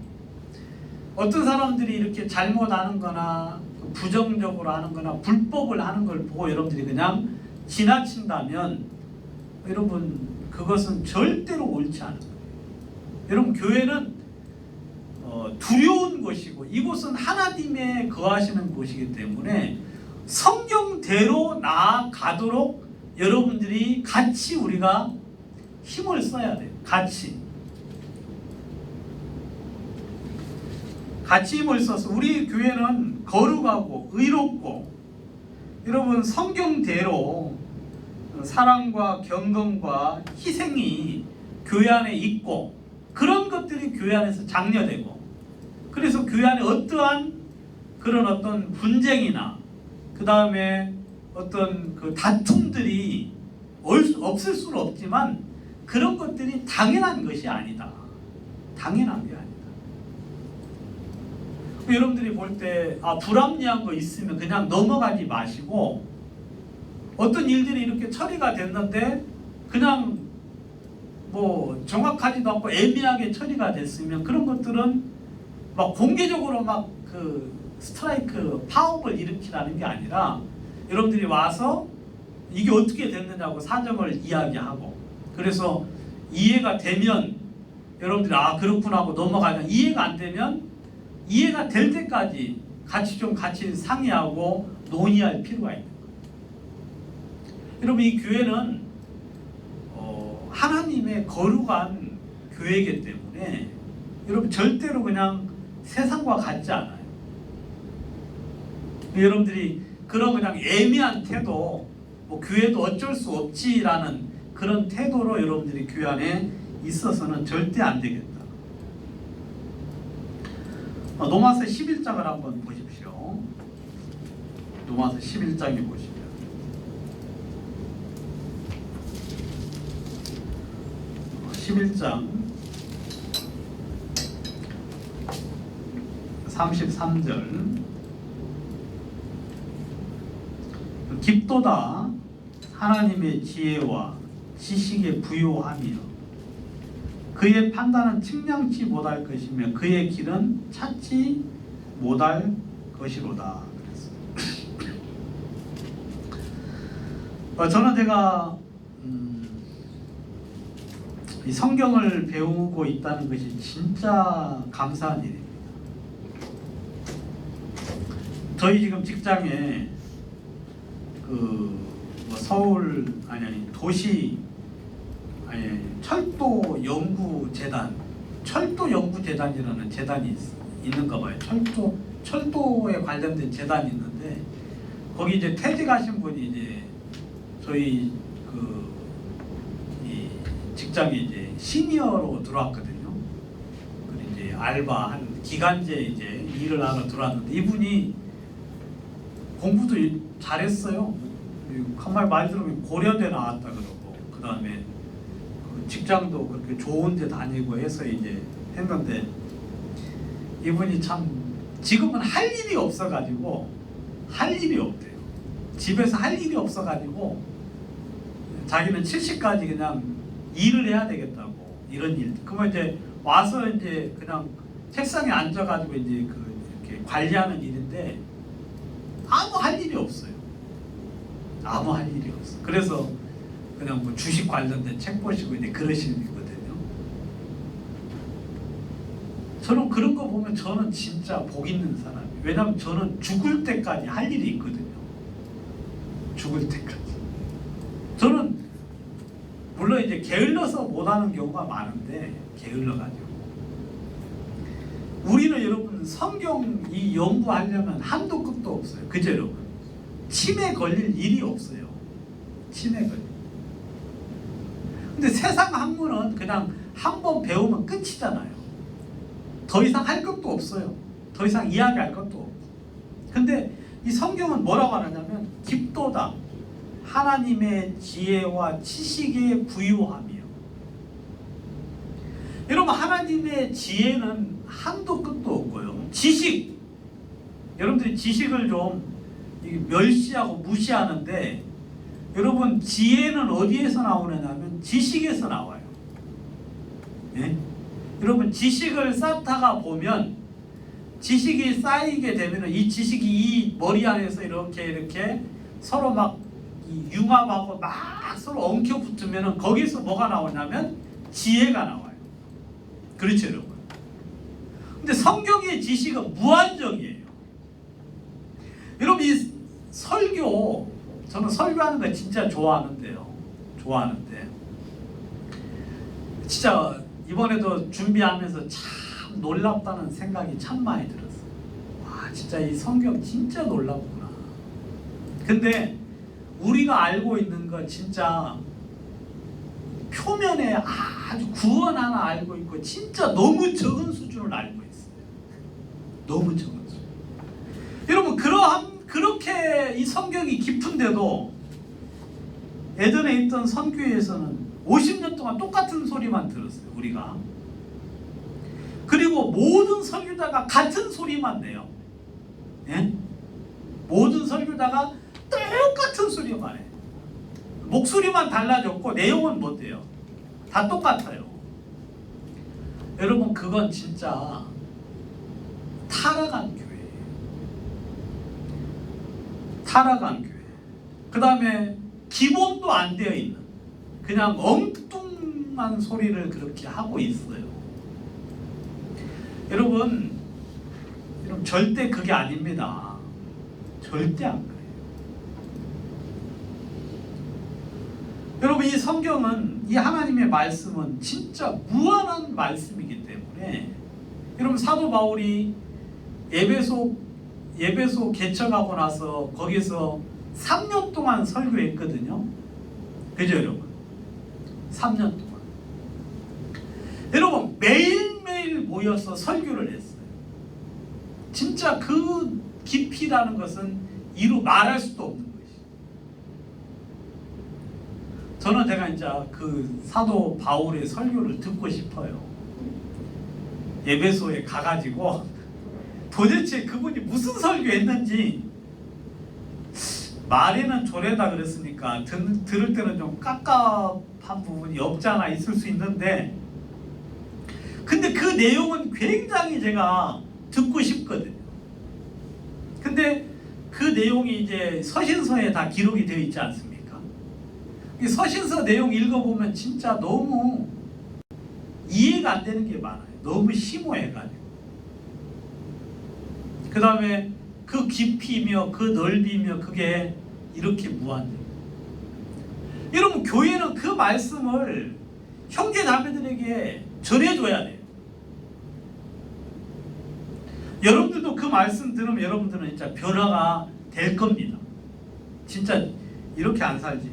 어떤 사람들이 이렇게 잘못하는 거나 부정적으로 하는 거나 불법을 하는 걸 보고 여러분들이 그냥 지나친다면 여러분, 그것은 절대로 옳지 않은 거예요. 여러분, 교회는 두려운 곳이고 이곳은 하나님의 거하시는 곳이기 때문에 성경대로 나아가도록 여러분들이 같이 우리가 힘을 써야 돼요. 같이 힘을 써서 우리 교회는 거룩하고 의롭고 여러분 성경대로 사랑과 경건과 희생이 교회 안에 있고 그런 것들이 교회 안에서 장려되고 그래서 교회 안에 어떠한 그런 어떤 분쟁이나 그 다음에 어떤 그 다툼들이 없을 수는 없지만 그런 것들이 당연한 것이 아니다. 당연한 게 아니다. 여러분들이 볼 때 불합리한 거 있으면 그냥 넘어가지 마시고 어떤 일들이 이렇게 처리가 됐는데 그냥 뭐 정확하지도 않고 애매하게 처리가 됐으면 그런 것들은 막 공개적으로 막 그 스트라이크 파업을 일으키라는 게 아니라 여러분들이 와서 이게 어떻게 됐느냐고 사정을 이야기하고 그래서 이해가 되면 여러분들이 그렇구나 하고 넘어가면 이해가 안 되면 이해가 될 때까지 같이 상의하고 논의할 필요가 있는 거예요. 여러분, 이 교회는 하나님의 거룩한 교회이기 때문에 여러분 절대로 그냥 세상과 같지 않아요. 여러분들이 그런 그냥 애매한 태도, 뭐 교회도 어쩔 수 없지라는 그런 태도로 여러분들이 교회 안에 있어서는 절대 안 되겠다. 로마서 11장을 한번 보십시오. 로마서 11장에 보시면 11장 33절 깊도다 하나님의 지혜와 지식에 부요하며 그의 판단은 측량치 못할 것이며 그의 길은 찾지 못할 것이로다. 저는 제가 이 성경을 배우고 있다는 것이 진짜 감사한 일입니다. 저희 지금 직장에 서울 도시 철도 연구재단, 철도 연구재단이라는 재단이 있는가 봐요. 철도에 관련된 재단이 있는데 거기 이제 퇴직하신 분이 이제 저희 이 직장에 이제 시니어로 들어왔거든요. 그리고 이제 알바 한 기간제 이제 일을 하러 들어왔는데 이분이 공부도 잘했어요. 한말 많이 들으면 고려대 나왔다 그러고 그 다음에 직장도 그렇게 좋은 데 다니고 해서 이제 했는데 이분이 참 지금은 할 일이 없어가지고 할 일이 없대요. 집에서 할 일이 없어가지고 자기는 70까지 그냥 일을 해야 되겠다고 이런 일. 그러면 이제 와서 이제 그냥 책상에 앉아가지고 이제 이렇게 관리하는 일인데 아무 할 일이 없어요. 아무 할 일이 없어. 그래서 그냥 뭐 주식 관련된 책 보시고 이제 그러시는 거거든요. 저는 그런 거 보면 저는 진짜 복 있는 사람이에요. 왜냐하면 저는 죽을 때까지 할 일이 있거든요. 죽을 때까지. 저는 물론 이제 게을러서 못하는 경우가 많은데 게을러가지고 우리는 여러분 성경 이 연구하려면 한도 끝도 없어요. 그죠 여러분? 치매 걸릴 일이 없어요. 치매 걸릴. 근데 세상 학문은 그냥 한 번 배우면 끝이잖아요. 더 이상 할 것도 없어요. 더 이상 이야기할 것도 없고. 근데 이 성경은 뭐라고 하냐면 깊도다 하나님의 지혜와 지식에 부유하며. 여러분 하나님의 지혜는 한도 끝도 없고요. 지식, 여러분들이 지식을 좀 멸시하고 무시하는데 여러분 지혜는 어디에서 나오느냐면 지식에서 나와요. 예? 여러분 지식을 쌓다가 보면 지식이 쌓이게 되면 이 지식이 이 머리 안에서 이렇게 서로 막 융합하고 막 서로 엉켜 붙으면 거기서 뭐가 나오냐면 지혜가 나와요. 그렇죠 여러분? 근데 성경의 지식은 무한정이에요. 여러분 이 설교, 저는 설교하는 거 진짜 좋아하는데요. 좋아하는데 진짜 이번에도 준비하면서 참 놀랍다는 생각이 참 많이 들었어요. 와 진짜 이 성경 진짜 놀랍구나. 근데 우리가 알고 있는 거 진짜 표면에 아주 구원 하나 알고 있고 진짜 너무 적은 수준을 알고 있어요. 너무 적은 수준. 여러분 그렇게 이 성경이 깊은데도 예전에 있던 선교회에서는 50년 동안 똑같은 소리만 들었어요. 우리가. 그리고 모든 설교자가 같은 소리만 내요. 예? 모든 설교자가 똑같은 소리만 해. 목소리만 달라졌고 내용은 못 돼요. 다 똑같아요. 여러분 그건 진짜 타락한 교회예요. 타락한 교회. 그 다음에 기본도 안 되어 있는 그냥 엉뚱한 소리를 그렇게 하고 있어요. 여러분 절대 그게 아닙니다. 절대 안 그래요. 여러분 이 성경은 이 하나님의 말씀은 진짜 무한한 말씀이기 때문에 여러분 사도 바울이 에베소 예배소 개척하고 나서 거기서 3년 동안 설교했거든요. 그죠 여러분? 3년 동안. 여러분 매일매일 모여서 설교를 했어요. 진짜 그 깊이라는 것은 이루 말할 수도 없는 것이죠. 저는 제가 이제 그 사도 바울의 설교를 듣고 싶어요. 예배소에 가가지고 도대체 그분이 무슨 설교했는지, 말에는 조례다 그랬으니까 들을 때는 좀 깝깝한 부분이 없지 않아 있을 수 있는데, 근데 그 내용은 굉장히 제가 듣고 싶거든요. 근데 그 내용이 이제 서신서에 다 기록이 되어 있지 않습니까? 이 서신서 내용 읽어보면 진짜 너무 이해가 안 되는 게 많아요. 너무 심오해가지고. 그 다음에 그 깊이며 그 넓이며 그게 이렇게 무한대요. 여러분 교회는 그 말씀을 형제 자매들에게 전해줘야 돼요. 여러분들도 그 말씀 들으면 여러분들은 진짜 변화가 될 겁니다. 진짜 이렇게 안 살지.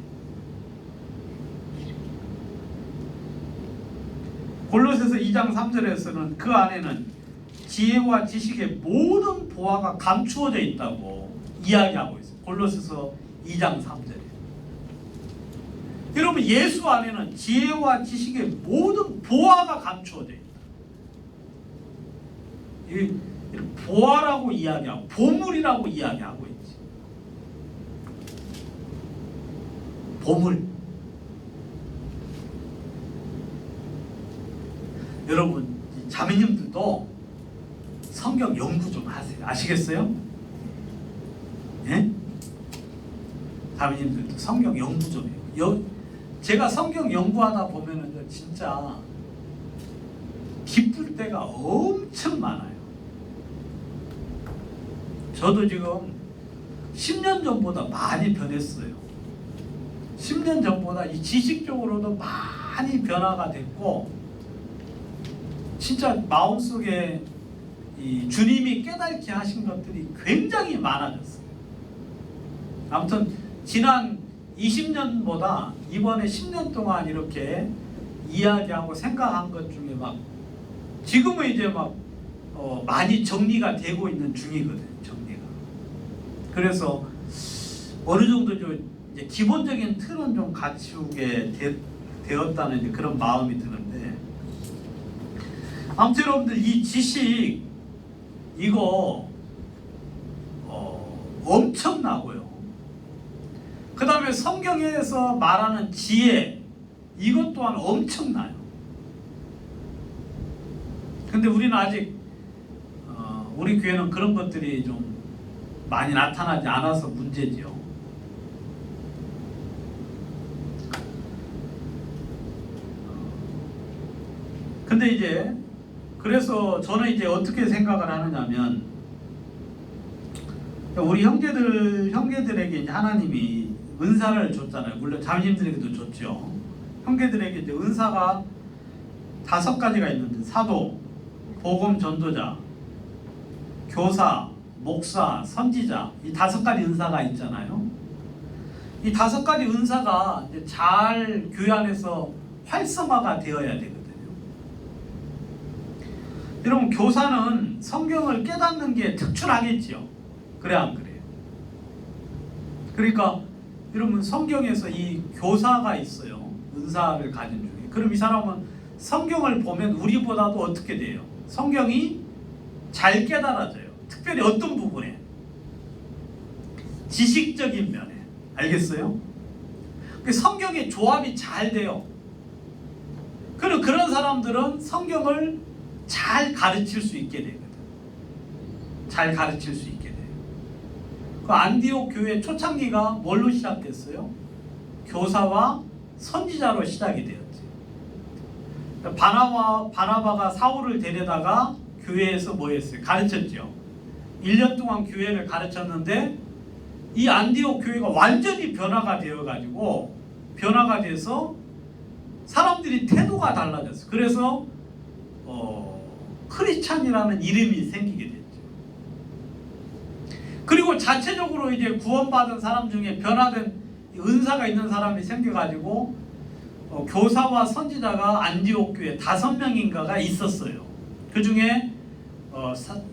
골로새서 2장 3절에서는 그 안에는 지혜와 지식의 모든 보화가 감추어져 있다고 이야기하고 있어요. 골로새서 2장 3절에. 여러분 예수 안에는 지혜와 지식의 모든 보화가 감추어져 있다. 이 보화라고 이야기하고 보물이라고 이야기하고 있지. 보물. 여러분 자매님들도 성경 연구 좀 하세요. 아시겠어요? 예? 자매님들도 성경 연구 좀 해요. 제가 성경 연구하다 보면은 진짜 기쁠 때가 엄청 많아요. 저도 지금 10년 전보다 많이 변했어요. 10년 전보다 이 지식적으로도 많이 변화가 됐고, 진짜 마음속에 이 주님이 깨닫게 하신 것들이 굉장히 많아졌어요. 아무튼 지난 20년보다 이번에 10년 동안 이렇게 이야기하고 생각한 것 중에 막 지금은 이제 막 많이 정리가 되고 있는 중이거든요. 정리가. 그래서 어느 정도 이제 기본적인 틀은 좀 갖추게 되었다는 이제 그런 마음이 드는데, 아무튼 여러분들 이 지식 이거 엄청나고요. 그 다음에 성경에서 말하는 지혜 이것 또한 엄청나요. 근데 우리는 아직 우리 교회는 그런 것들이 좀 많이 나타나지 않아서 문제지요. 근데 이제 그래서 저는 이제 어떻게 생각을 하느냐면, 우리 형제들에게 이제 하나님이 은사를 줬잖아요. 물론 자매님들에게도 줬죠. 형제들에게 이제 은사가 5가지가 있는데, 사도, 복음 전도자, 교사, 목사, 선지자, 이 5가지 은사가 있잖아요. 이 5가지 은사가 이제 잘 교회 안에서 활성화가 되어야 되거든요. 여러분 교사는 성경을 깨닫는 게 특출하겠지요. 그래 안 그래요? 그러니까 여러분 성경에서 이 교사가 있어요. 은사를 가진 중에. 그럼 이 사람은 성경을 보면 우리보다도 어떻게 돼요? 성경이 잘 깨달아져요. 특별히 어떤 부분에? 지식적인 면에. 알겠어요? 성경의 조합이 잘 돼요. 그리고 그런 사람들은 성경을 잘 가르칠 수 있게 되거든. 잘 가르칠 수 있게 돼요. 그 안디옥 교회 초창기가 뭘로 시작됐어요? 교사와 선지자로 시작이 되었지. 바나바가 사울을 데려다가 교회에서 뭐 했어요? 가르쳤죠. 1년 동안 교회를 가르쳤는데 이 안디옥 교회가 완전히 변화가 돼서 사람들이 태도가 달라졌어요. 그래서 크리스찬이라는 이름이 생기게 됐죠. 그리고 자체적으로 이제 구원받은 사람 중에 변화된 은사가 있는 사람이 생겨가지고 교사와 선지자가 안디옥 교회 5명인가가 있었어요. 그 중에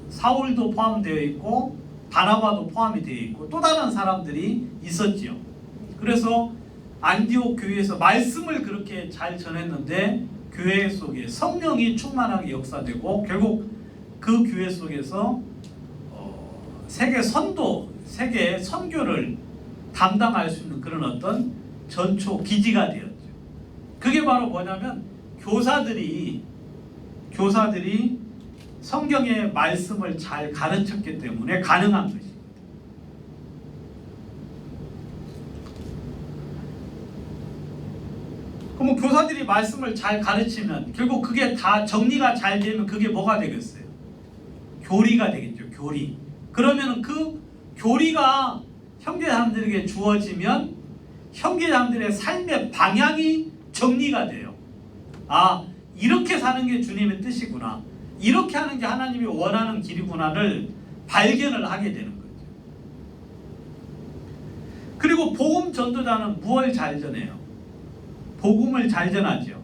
사울도 포함되어 있고 바나바도 포함이 되어 있고 또 다른 사람들이 있었지요. 그래서 안디옥 교회에서 말씀을 그렇게 잘 전했는데 교회 속에 성령이 충만하게 역사되고 결국 그 교회 속에서 세계 선교를 담당할 수 있는 그런 어떤 전초 기지가 되었죠. 그게 바로 뭐냐면 교사들이 성경의 말씀을 잘 가르쳤기 때문에 가능한 것입니다. 그럼 교사들이 말씀을 잘 가르치면 결국 그게 다 정리가 잘 되면 그게 뭐가 되겠어요? 교리가 되겠죠. 교리. 그러면 그 교리가 형제자매들에게 주어지면 형제자매들의 삶의 방향이 정리가 돼요. 아, 이렇게 사는 게 주님의 뜻이구나. 이렇게 하는 게 하나님이 원하는 길이구나를 발견을 하게 되는 거죠. 그리고 복음 전도자는 무엇을 잘 전해요? 복음을 잘 전하죠.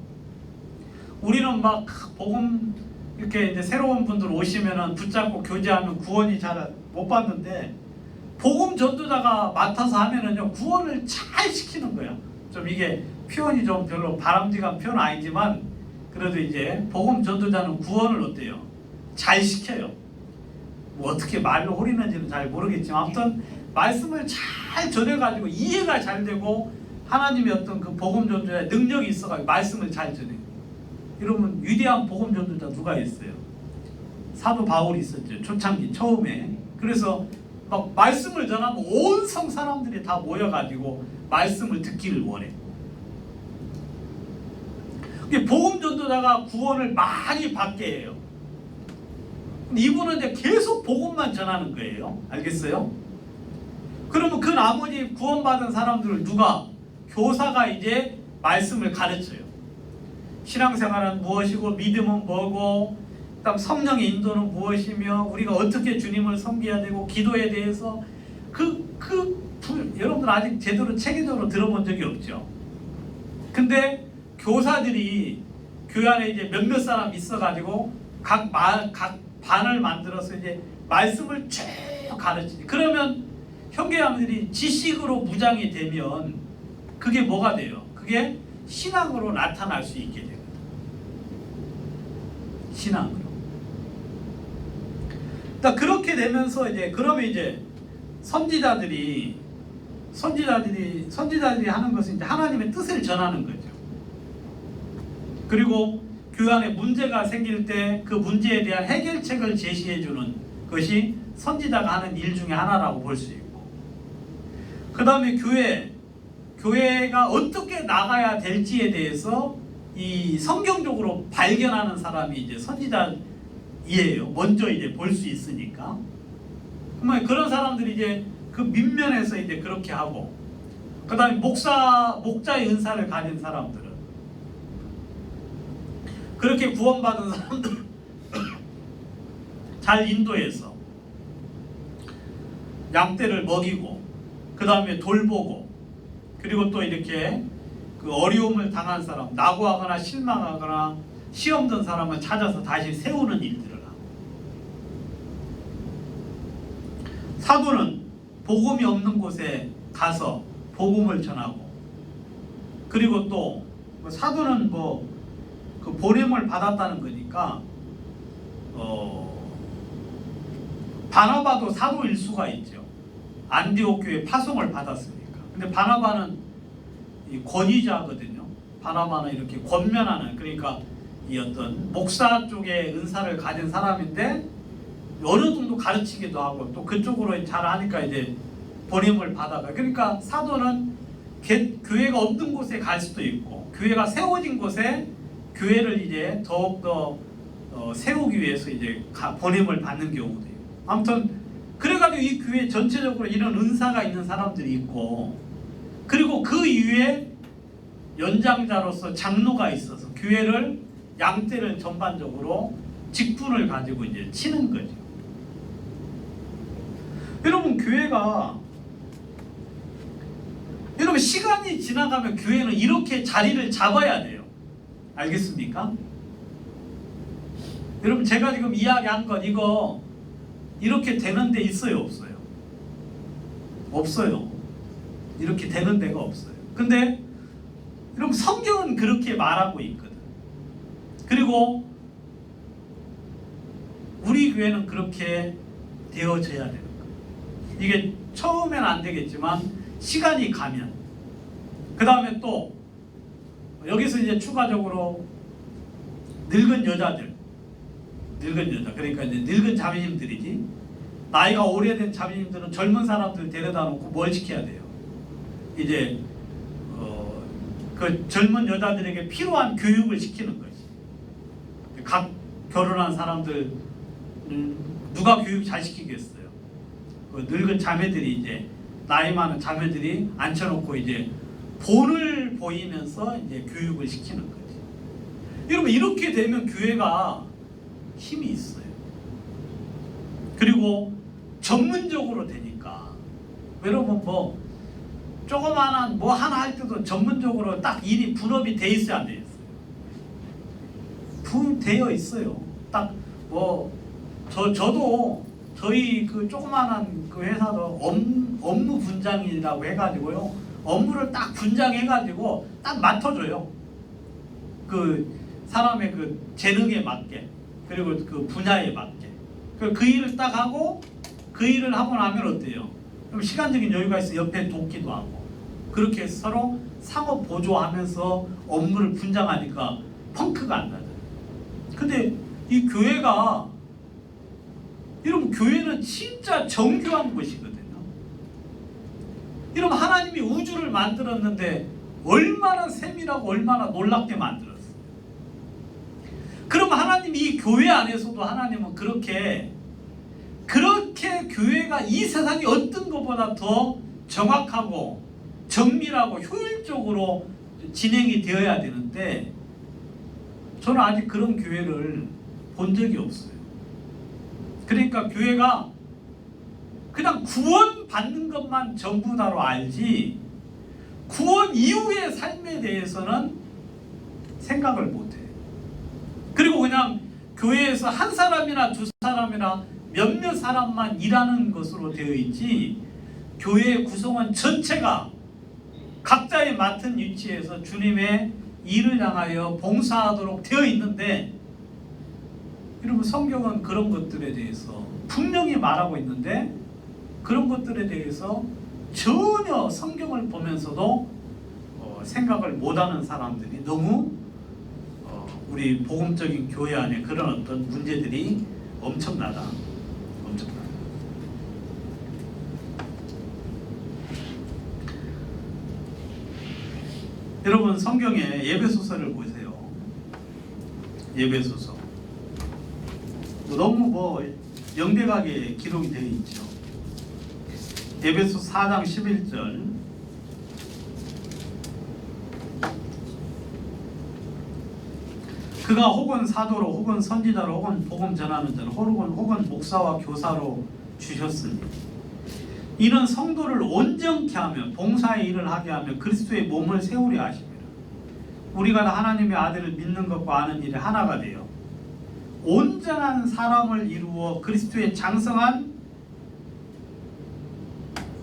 우리는 막 복음 이렇게 이제 새로운 분들 오시면은 붙잡고 교제하면 구원이 잘 못 받는데 복음 전도자가 맡아서 하면은요 구원을 잘 시키는 거야. 좀 이게 표현이 좀 별로 바람직한 표현 아니지만 그래도 이제 복음 전도자는 구원을 어때요? 잘 시켜요. 뭐 어떻게 말로 홀리는지는 잘 모르겠지만 아무튼 말씀을 잘 전해가지고 이해가 잘 되고 하나님의 어떤 그 복음 전도자의 능력이 있어가지고 말씀을 잘 전해요. 여러분 위대한 복음 전도자 누가 있어요? 사도 바울이 있었죠. 초창기 처음에. 그래서 막 말씀을 전하면 온 성 사람들이 다 모여가지고 말씀을 듣기를 원해. 복음 전도자가 구원을 많이 받게 해요. 이분은 이제 계속 복음만 전하는 거예요. 알겠어요? 그러면 그 나머지 구원받은 사람들을 누가? 교사가 이제 말씀을 가르쳐요. 신앙생활은 무엇이고 믿음은 뭐고 그다음 성령의 인도는 무엇이며 우리가 어떻게 주님을 섬겨야 되고 기도에 대해서 여러분들 아직 제대로 체계적으로 들어본 적이 없죠. 근데 교사들이 교회 안에 이제 몇몇 사람 있어가지고 각 반을 만들어서 이제 말씀을 쭉 가르치지. 그러면 형제자매들이 지식으로 무장이 되면 그게 뭐가 돼요? 그게 신앙으로 나타날 수 있게 됩니다. 신앙으로. 그렇게 되면서 그러면 이제 선지자들이 하는 것은 이제 하나님의 뜻을 전하는 거죠. 그리고 교회 안에 문제가 생길 때 그 문제에 대한 해결책을 제시해 주는 것이 선지자가 하는 일 중에 하나라고 볼 수 있고, 그 다음에 교회가 어떻게 나가야 될지에 대해서 이 성경적으로 발견하는 사람이 이제 선지자이에요. 먼저 이제 볼 수 있으니까. 그러면 그런 사람들이 이제 그 밑면에서 이제 그렇게 하고, 그 다음에 목자의 은사를 가진 사람들은 그렇게 구원받은 사람들 잘 인도해서 양떼를 먹이고, 그 다음에 돌보고, 그리고 또 이렇게 그 어려움을 당한 사람, 낙오하거나 실망하거나 시험 든 사람을 찾아서 다시 세우는 일들을 하고, 사도는 복음이 없는 곳에 가서 복음을 전하고, 그리고 또 사도는 그 보냄을 받았다는 거니까 바나바도 사도일 수가 있죠. 안디옥 교회 파송을 받았으니까. 근데 바나바는 이 권위자거든요. 바나바는 이렇게 권면하는, 그러니까 이 어떤 목사 쪽의 은사를 가진 사람인데 어느 정도 가르치기도 하고 또 그쪽으로 잘 하니까 이제 보냄을 받아가. 그러니까 사도는 교회가 없는 곳에 갈 수도 있고, 교회가 세워진 곳에 교회를 이제 더욱더 세우기 위해서 이제 보냄을 받는 경우도 있고. 아무튼 그래가지고 이 교회 전체적으로 이런 은사가 있는 사람들이 있고, 그리고 그 이후에 연장자로서 장로가 있어서 교회를, 양떼를 전반적으로 직분을 가지고 이제 치는 거죠. 여러분 교회가 여러분 시간이 지나가면 교회는 이렇게 자리를 잡아야 돼요. 알겠습니까? 여러분 제가 지금 이야기한 건 이거 이렇게 되는 데 있어요, 없어요? 없어요. 이렇게 되는 데가 없어요. 근데 여러분 성경은 그렇게 말하고 있거든. 그리고 우리 교회는 그렇게 되어져야 되는 거예요. 이게 처음엔 안 되겠지만 시간이 가면 그 다음에 또 여기서 이제 추가적으로 늙은 여자들, 그러니까 이제 늙은 자매님들이지, 나이가 오래된 자매님들은 젊은 사람들 데려다 놓고 뭘 시켜야 돼요? 이제 그 젊은 여자들에게 필요한 교육을 시키는 거지. 각 결혼한 사람들 누가 교육 잘 시키겠어요? 그 늙은 자매들이 이제 나이 많은 자매들이 앉혀놓고 이제 본을 보이면서 이제 교육을 시키는 거지. 여러분 이렇게 되면 교회가 힘이 있어요. 그리고 전문적으로 되니까 여러분 뭐 조그마한 뭐 하나 할 때도 전문적으로 딱 일이 분업이 돼 있어야 안 돼 있어요. 분되어 있어요. 딱 뭐 저도 저희 그 조그마한 그 회사도 업무 분장이라고 해가지고요, 업무를 딱 분장해가지고 딱 맡아줘요. 그 사람의 그 재능에 맞게, 그리고 그 분야에 맞게. 그 일을 딱 하고 그 일을 하고 나면 어때요? 그럼 시간적인 여유가 있어 옆에 돕기도 하고, 그렇게 서로 상호 보조하면서 업무를 분장하니까 펑크가 안 나잖아요. 근데 이 교회가, 여러분 교회는 진짜 정교한 곳이거든요. 여러분 하나님이 우주를 만들었는데 얼마나 세밀하고 얼마나 놀랍게 만들었어요. 그럼 하나님이 이 교회 안에서도 하나님은 그렇게 교회가 이 세상이 어떤 것보다 더 정확하고 정밀하고 효율적으로 진행이 되어야 되는데, 저는 아직 그런 교회를 본 적이 없어요. 그러니까 교회가 그냥 구원 받는 것만 전부다로 알지 구원 이후의 삶에 대해서는 생각을 못해요. 그리고 그냥 교회에서 한 사람이나 두 사람이나 몇몇 사람만 일하는 것으로 되어 있지, 교회의 구성원 전체가 각자의 맡은 위치에서 주님의 일을 향하여 봉사하도록 되어 있는데, 여러분 성경은 그런 것들에 대해서 분명히 말하고 있는데 그런 것들에 대해서 전혀 성경을 보면서도 생각을 못하는 사람들이 너무 우리 복음적인 교회 안에 그런 어떤 문제들이 엄청나다. 여러분 성경에 예배소서를 보세요. 예배소서 너무 명백하게 기록이 되어 있죠. 에베소 4장 11절, 그가 혹은 사도로 혹은 선지자로 혹은 복음 전하는 자로 혹은 목사와 교사로 주셨으니 이는 성도를 온전케 하며 봉사의 일을 하게 하며 그리스도의 몸을 세우려 하십니다. 우리가 다 하나님의 아들을 믿는 것과 아는 일에 하나가 되어 온전한 사람을 이루어 그리스도의 장성한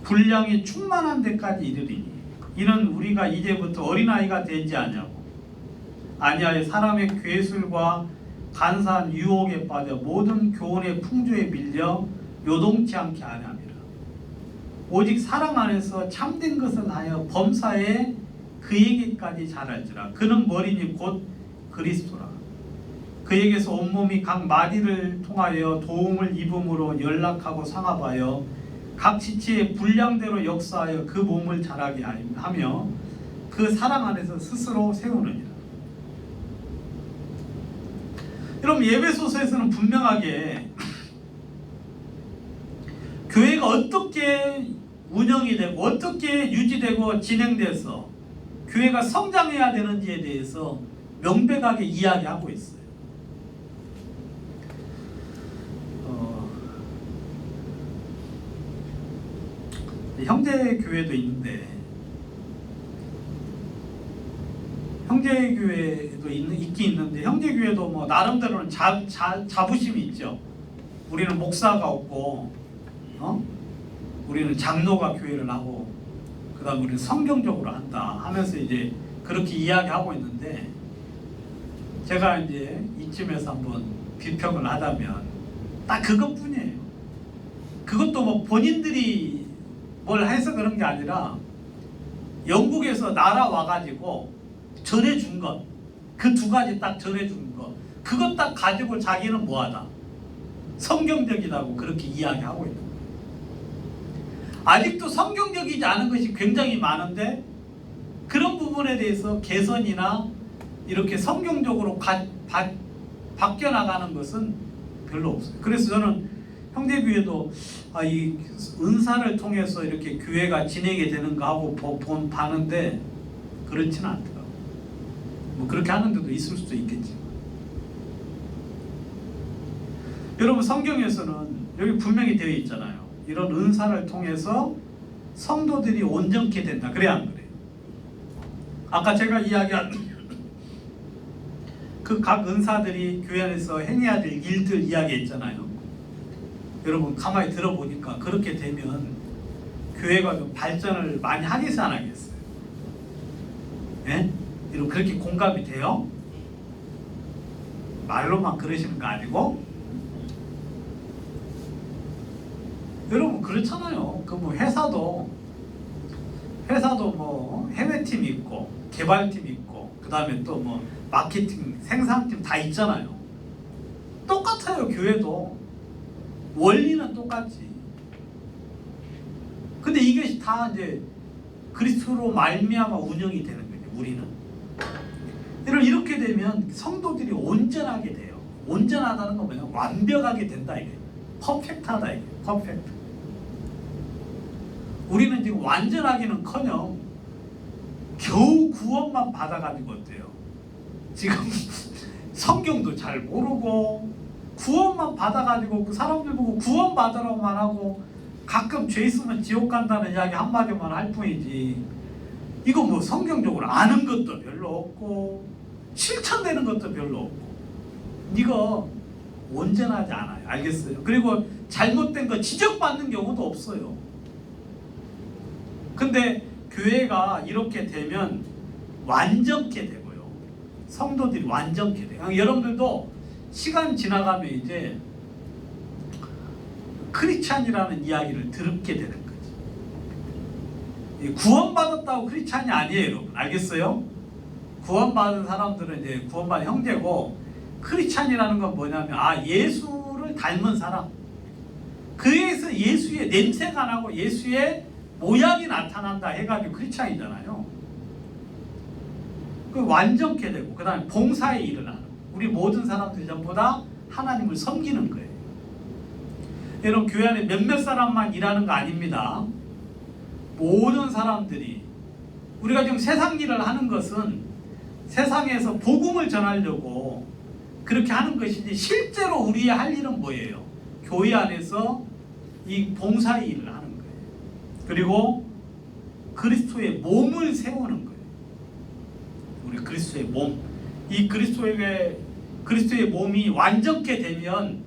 분량이 충만한 데까지 이르리니 이는 우리가 이제부터 어린아이가 되지 아니하여 사람의 괴술과 간사한 유혹에 빠져 모든 교훈의 풍조에 밀려 요동치 않게 하려 함이라. 오직 사랑 안에서 참된 것을 하여 범사에 그에게까지 자랄지라. 그는 머리니 곧 그리스도라. 그에게서 온몸이 각 마디를 통하여 도움을 입음으로 연락하고 상합하여 각 지체의 분량대로 역사하여 그 몸을 자라게 하며 그 사랑 안에서 스스로 세우느니라. 여러분 예배소서에서는 분명하게 교회가 어떻게 운영이 되고 어떻게 유지되고 진행돼서 교회가 성장해야 되는지에 대해서 명백하게 이야기하고 있어요. 형제교회도 있는데 형제교회도 있긴 있는데 형제교회도 뭐 나름대로는 자부심이 있죠. 우리는 목사가 없고 우리는 장로가 교회를 하고 그다음 우리는 성경적으로 한다 하면서 이제 그렇게 이야기하고 있는데 제가 이제 이쯤에서 한번 비평을 하자면 딱 그것뿐이에요. 그것도 뭐 본인들이 뭘 해서 그런 게 아니라 영국에서 날아와가지고 전해준 것, 그 두 가지 딱 전해준 것, 그것 딱 가지고 자기는 뭐하다, 성경적이라고 그렇게 이야기하고 있는 거예요. 아직도 성경적이지 않은 것이 굉장히 많은데 그런 부분에 대해서 개선이나 이렇게 성경적으로 바뀌어 나가는 것은 별로 없어요. 그래서 저는 형제교회도 이 은사를 통해서 이렇게 교회가 진행이 되는가 하고 봤는데 그렇지는 않더라고요. 뭐 그렇게 하는 데도 있을 수도 있겠지만 여러분 성경에서는 여기 분명히 되어 있잖아요. 이런 은사를 통해서 성도들이 온전케 된다. 그래 안 그래요? 아까 제가 이야기한 그 각 은사들이 교회 안에서 행해야 될 일들 이야기했잖아요. 여러분 가만히 들어보니까 그렇게 되면 교회가 좀 발전을 많이 하겠어요, 안 하겠어요? 예? 여러분 그렇게 공감이 돼요? 말로만 그러시는 거 아니고? 여러분 그렇잖아요. 그 뭐 회사도 뭐 해외팀 있고 개발팀 있고 그 다음에 또 뭐 마케팅 생산팀 다 있잖아요. 똑같아요. 교회도 원리는 똑같지. 근데 이것이 다 이제 그리스도로 말미암아 운영이 되는 거죠. 우리는 이렇게 되면 성도들이 온전하게 돼요. 온전하다는 건 뭐냐? 완벽하게 된다 이게. 퍼펙트하다 이게. 퍼펙트. 우리는 지금 완전하기는커녕 겨우 구원만 받아가지고 어때요? 지금 성경도 잘 모르고 구원만 받아가지고 그 사람들 보고 구원 받으라고만 하고 가끔 죄 있으면 지옥 간다는 이야기 한마디만 할 뿐이지 이거 뭐 성경적으로 아는 것도 별로 없고 실천되는 것도 별로 없고 이거 온전하지 않아요. 알겠어요? 그리고 잘못된 거 지적받는 경우도 없어요. 근데 교회가 이렇게 되면 완전케 되고요. 성도들이 완전케 돼요. 여러분들도 시간 지나가면 이제 크리스찬이라는 이야기를 듣게 되는 거지. 구원받았다고 크리스찬이 아니에요, 여러분. 알겠어요? 구원받은 사람들은 이제 구원받은 형제고 크리스찬이라는 건 뭐냐면 예수를 닮은 사람. 그에서 예수의 냄새가 나고 예수의 모양이 나타난다 해가지고 크리스찬이잖아요. 그 완전케 되고 그 다음에 봉사에 일어나는 우리 모든 사람들이 전부 다 하나님을 섬기는 거예요. 여러분 교회 안에 몇몇 사람만 일하는 거 아닙니다. 모든 사람들이 우리가 지금 세상 일을 하는 것은 세상에서 복음을 전하려고 그렇게 하는 것이지 실제로 우리의 할 일은 뭐예요? 교회 안에서 이 봉사의 일을 하는 거예요. 그리고 그리스도의 몸을 세우는 거예요. 우리 그리스도의 몸. 이 그리스도의 몸이 완전케 되면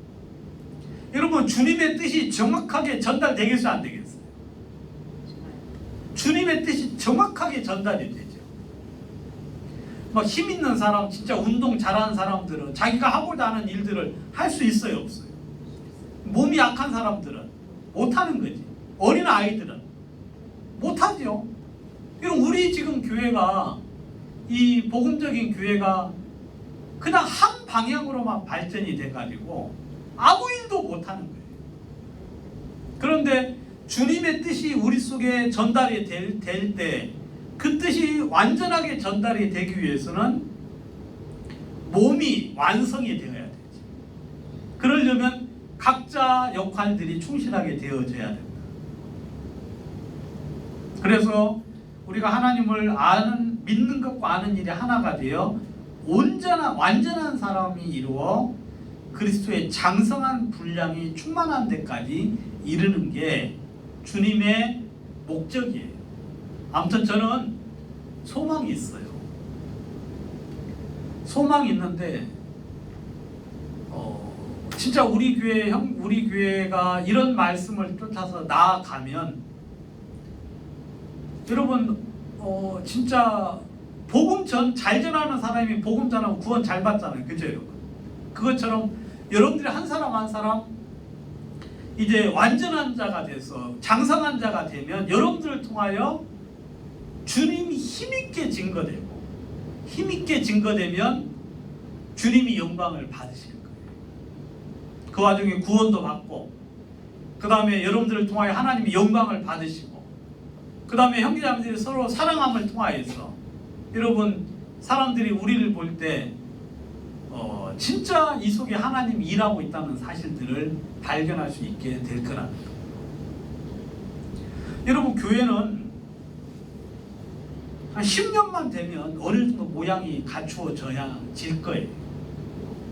여러분 주님의 뜻이 정확하게 전달되겠어요? 안 되겠어요? 주님의 뜻이 정확하게 전달이 되죠. 막 힘 있는 사람, 진짜 운동 잘하는 사람들은 자기가 하고자 하는 일들을 할 수 있어요? 없어요? 몸이 약한 사람들은 못하는 거지. 어린 아이들은 못하죠. 그럼 우리 지금 교회가 이 복음적인 교회가 그냥 한 방향으로만 발전이 돼가지고 아무 일도 못하는 거예요. 그런데 주님의 뜻이 우리 속에 전달이 될 때 그 뜻이 완전하게 전달이 되기 위해서는 몸이 완성이 되어야 되지. 그러려면 각자 역할들이 충실하게 되어져야 된다. 그래서 우리가 하나님을 믿는 것과 아는 일이 하나가 되어 완전한 사람이 이루어 그리스도의 장성한 분량이 충만한 데까지 이르는 게 주님의 목적이에요. 아무튼 저는 소망이 있어요. 소망이 있는데 진짜 우리 교회가 이런 말씀을 쫓아서 나아가면 여러분 진짜 복음 잘 전하는 사람이 복음 전하면 구원 잘 받잖아요. 그죠 여러분? 그것처럼 여러분들이 한 사람 한 사람 이제 완전한 자가 돼서 장성한 자가 되면 여러분들을 통하여 주님이 힘있게 증거되면 주님이 영광을 받으실 거예요. 그 와중에 구원도 받고 그 다음에 여러분들을 통하여 하나님이 영광을 받으시고 그 다음에 형제자매들이 서로 사랑함을 통하여서 여러분 사람들이 우리를 볼 때 진짜 이 속에 하나님이 일하고 있다는 사실들을 발견할 수 있게 될 거라는 거예요. 여러분 교회는 한 10년만 되면 어느 정도 모양이 갖추어져질 거예요.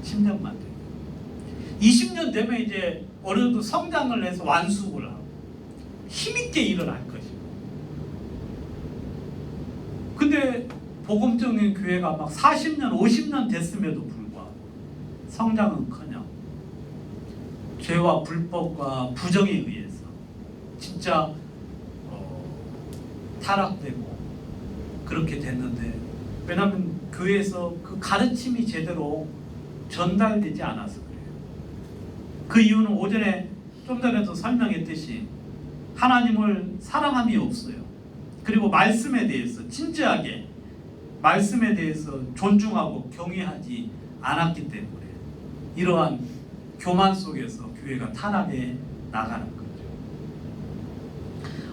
10년만 되면. 20년 되면 이제 어느 정도 성장을 해서 완숙을 하고 힘있게 일을 할 것이고. 근데 복음적인 교회가 막 40년, 50년 됐음에도 불구하고 성장은커녕 죄와 불법과 부정에 의해서 진짜 타락되고 그렇게 됐는데, 왜냐하면 교회에서 그 가르침이 제대로 전달되지 않아서 그래요. 그 이유는 오전에 좀 전에도 설명했듯이 하나님을 사랑함이 없어요. 그리고 말씀에 대해서 진지하게 말씀에 대해서 존중하고 경외하지 않았기 때문에 이러한 교만 속에서 교회가 타락해 나가는 거죠.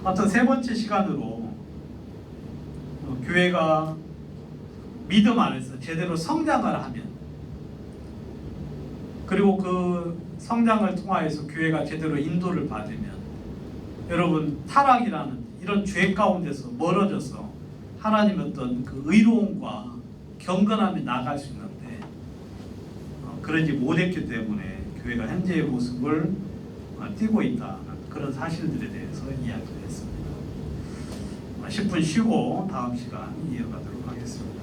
어떤 세 번째 시간으로 교회가 믿음 안에서 제대로 성장을 하면, 그리고 그 성장을 통하여서 교회가 제대로 인도를 받으면 여러분 타락이라는 이런 죄 가운데서 멀어져서 하나님의 어떤 그 의로움과 경건함이 나갈 수 있는데 그러지 못했기 때문에 교회가 현재의 모습을 띠고 있다는 그런 사실들에 대해서 이야기를 했습니다. 10분 쉬고 다음 시간 이어가도록 하겠습니다.